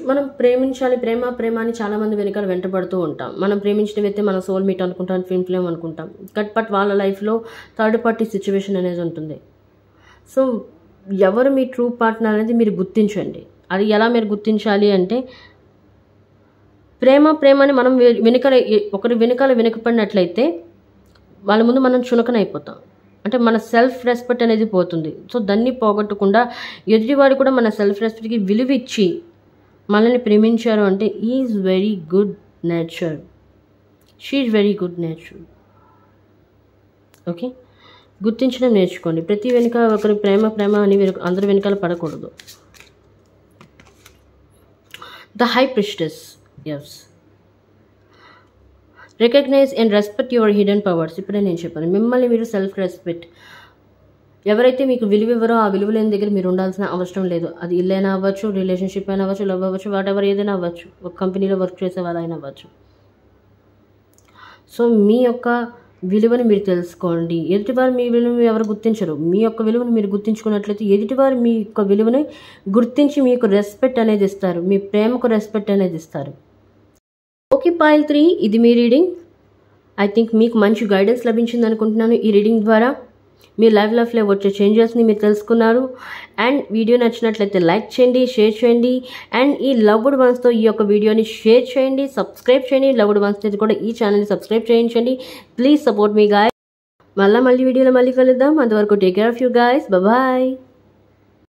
A: మనం ప్రేమించాలి, ప్రేమ అని చాలామంది వెనకాల వెంటబడుతూ ఉంటాం. మనం ప్రేమించిన వ్యక్తి మన సోల్మేట్ అనుకుంటాం, ట్విన్ ఫ్లేమ్ అనుకుంటాం. బట్ వాళ్ళ లైఫ్లో థర్డ్ పార్టీ సిచ్యువేషన్ అనేది ఉంటుంది. సో ఎవరు మీ ట్రూ పార్ట్నర్ అనేది మీరు గుర్తించండి. అది ఎలా మీరు గుర్తించాలి అంటే, ప్రేమని మనం ఒకరి వెనకాల వెనకపడినట్లయితే వాళ్ళ ముందు మనం చులకనైపోతాం. అంటే మన సెల్ఫ్ రెస్పెక్ట్ అనేది పోతుంది. సో దాన్ని పోగొట్టకుండా ఎదుటివాడు కూడా మన సెల్ఫ్ రెస్పెక్ట్కి విలువ ఇచ్చి మనల్ని ప్రేమించారు అంటే is very good nature, she is very good nature. Okay, గుర్తించడం నేర్చుకోండి. ప్రతి వెనుక ఒకరి ప్రేమ అని అందరి వెనకాల పడకూడదు. The high priestess. Yes, recognise and respect your hidden powers. ఇప్పుడే నేను చెప్పాను, మిమ్మల్ని మీరు సెల్ఫ్ రెస్పెక్ట్. ఎవరైతే మీకు విలువ ఇవ్వరో ఆ విలువ లేని దగ్గర మీరు ఉండాల్సిన అవసరం లేదు. అది ఇల్లైనా అవ్వచ్చు, రిలేషన్షిప్ అయినా అవ్వచ్చు, లవ్ అవ్వచ్చు, వాట్ ఎవర్ ఏదైనా అవ్వచ్చు, ఒక కంపెనీలో వర్క్ చేసే వాళ్ళైనా అవ్వచ్చు. సో మీ యొక్క విలువని మీరు తెలుసుకోండి. ఎదుటివారు మీ విలువను ఎవరు గుర్తించరు. మీ యొక్క విలువను మీరు గుర్తించుకున్నట్లయితే ఎదుటివారు మీ యొక్క విలువని గుర్తించి మీకు రెస్పెక్ట్ అనేది ఇస్తారు, మీ ప్రేమకు రెస్పెక్ట్ అనేది ఇస్తారు. ఓకే, పైల్ 3 ఇది మీ రీడింగ్. ఐ థింక్ మీకు మంచి గైడెన్స్ లభించింది అనుకుంటున్నాను. ఈ రీడింగ్ ద్వారా మీ లైఫ్లో వచ్చే చేంజెస్ని మీరు తెలుసుకున్నారు. అండ్ వీడియో నచ్చినట్లయితే లైక్ చేయండి, షేర్ చేయండి. అండ్ ఈ లవ్డ్ వన్స్తో ఈ యొక్క వీడియోని షేర్ చేయండి, సబ్స్క్రైబ్ చేయండి. లవ్డ్ వన్స్ కూడా ఈ ఛానల్ని సబ్స్క్రైబ్ చేయించండి. ప్లీజ్ సపోర్ట్ మీ గాయస్. మళ్ళీ వీడియోలో మళ్ళీ కలుద్దాం. అంతవరకు take care of you guys. Bye.